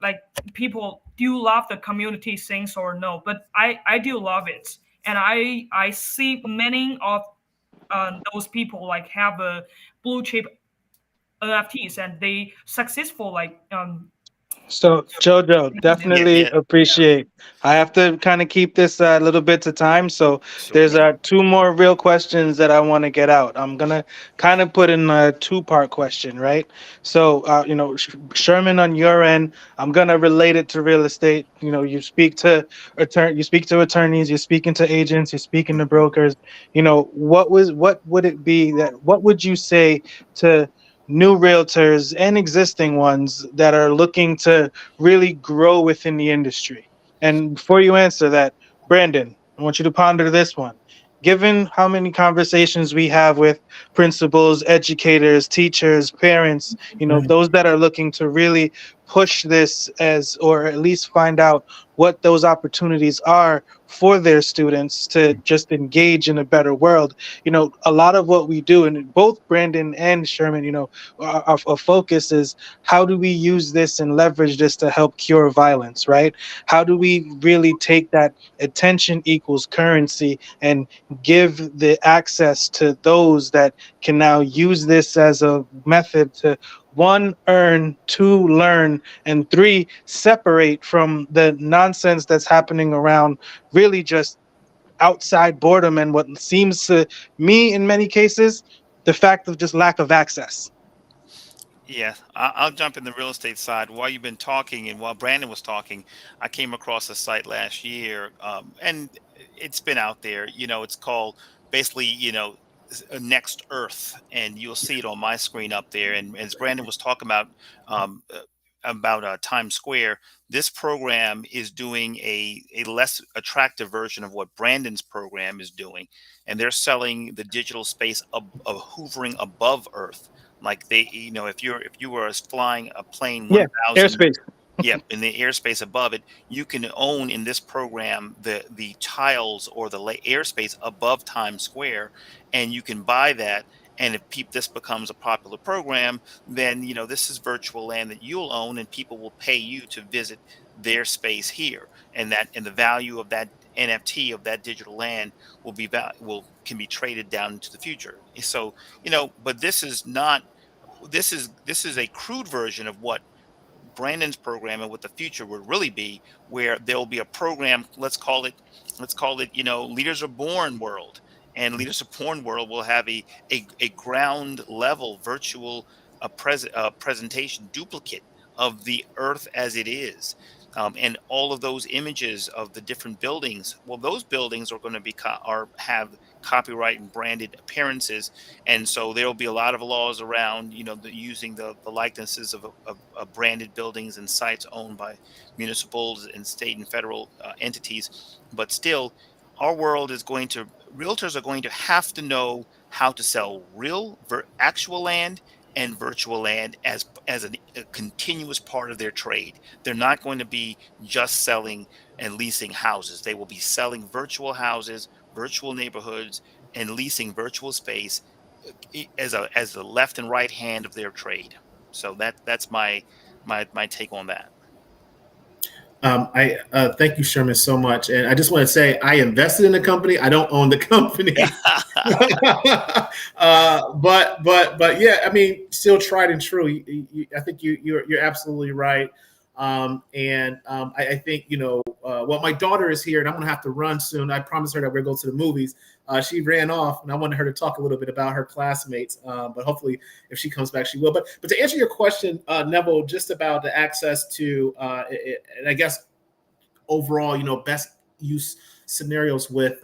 like people do love the community things or no, but I do love it, and I see many of those people like have a blue chip NFTs and they successful like So Jojo, Yeah, definitely yeah, appreciate. I have to kind of keep this a little bit to time. So sure. there's two more real questions that I want to get out. I'm gonna kind of put in a two-part question, right? So Sherman, on your end, I'm gonna relate it to real estate. You speak to you speak to attorneys, you're speaking to agents, you're speaking to brokers. What would it be that what would you say to new realtors and existing ones that are looking to really grow within the industry? And before you answer that, Brandon, I want you to ponder this one. Given how many conversations we have with principals, educators, teachers, parents, those that are looking to really push this as, or at least find out what those opportunities are for their students to just engage in a better world. A lot of what we do, and both Brandon and Sherman, our focus is how do we use this and leverage this to help cure violence, right? How do we really take that attention equals currency and give the access to those that can now use this as a method to, one, earn, two, learn, and three, separate from the nonsense that's happening around, really just outside boredom and what seems to me in many cases the fact of just lack of access. Yeah, I'll jump in the real estate side. While you've been talking and while Brandon was talking, I came across a site last year, and it's been out there. It's called basically, Next Earth, and you'll see it on my screen up there. And as Brandon was talking um, uh, about Times Square, this program is doing a less attractive version of what Brandon's program is doing, and they're selling the digital space of hovering above Earth. Like they, if you were flying a plane Yeah, 1,000, airspace. yeah, in the airspace above it, you can own in this program the tiles or the airspace above Times Square, and you can buy that. And if this becomes a popular program, then this is virtual land that you'll own, and people will pay you to visit their space here, and the value of that NFT of that digital land can be traded down into the future. So but this is not this is a crude version of what Brandon's program and what the future would really be, where there'll be a program, let's call it, Leaders Are Born World. And Leaders Are Born World will have a ground level virtual presentation duplicate of the earth as it is. And all of those images of the different buildings, well, those buildings are going to be have copyright and branded appearances, and so there will be a lot of laws around using the likenesses of branded buildings and sites owned by municipals and state and federal entities. But still, our world is going to realtors are going to have to know how to sell real actual land and virtual land as a continuous part of their trade. They're not going to be just selling and leasing houses. They will be selling virtual houses, virtual neighborhoods, and leasing virtual space as the left and right hand of their trade. So that's my take on that. I thank you, Sherman, so much. And I just want to say I invested in the company. I don't own the company. But yeah, I mean, still tried and true. I think you're absolutely right. I think well, my daughter is here, and I'm gonna have to run soon. I promised her that we're going to go to the movies. She ran off, and I wanted her to talk a little bit about her classmates. But hopefully, if she comes back, she will. But to answer your question, Neville, just about the access to, and I guess overall, best use scenarios with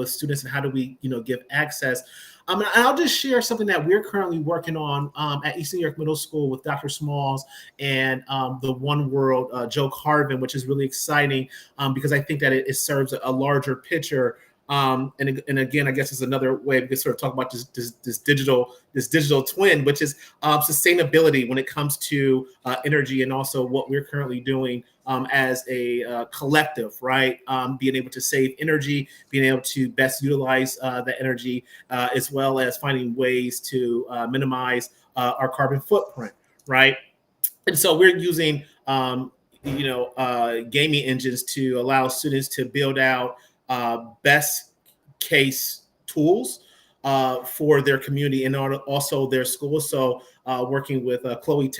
students, and how do we give access. And I'll just share something that we're currently working on at East New York Middle School with Dr. Smalls and the One World, Joe Carvin, which is really exciting because I think that it serves a larger picture. And again, I guess it's another way we can sort of talk about this digital twin, which is sustainability when it comes to energy, and also what we're currently doing as a collective, right? Being able to save energy, being able to best utilize the energy, as well as finding ways to minimize our carbon footprint, right? And so we're using gaming engines to allow students to build out best case tools for their community and also their schools. So working with Chloe Taylor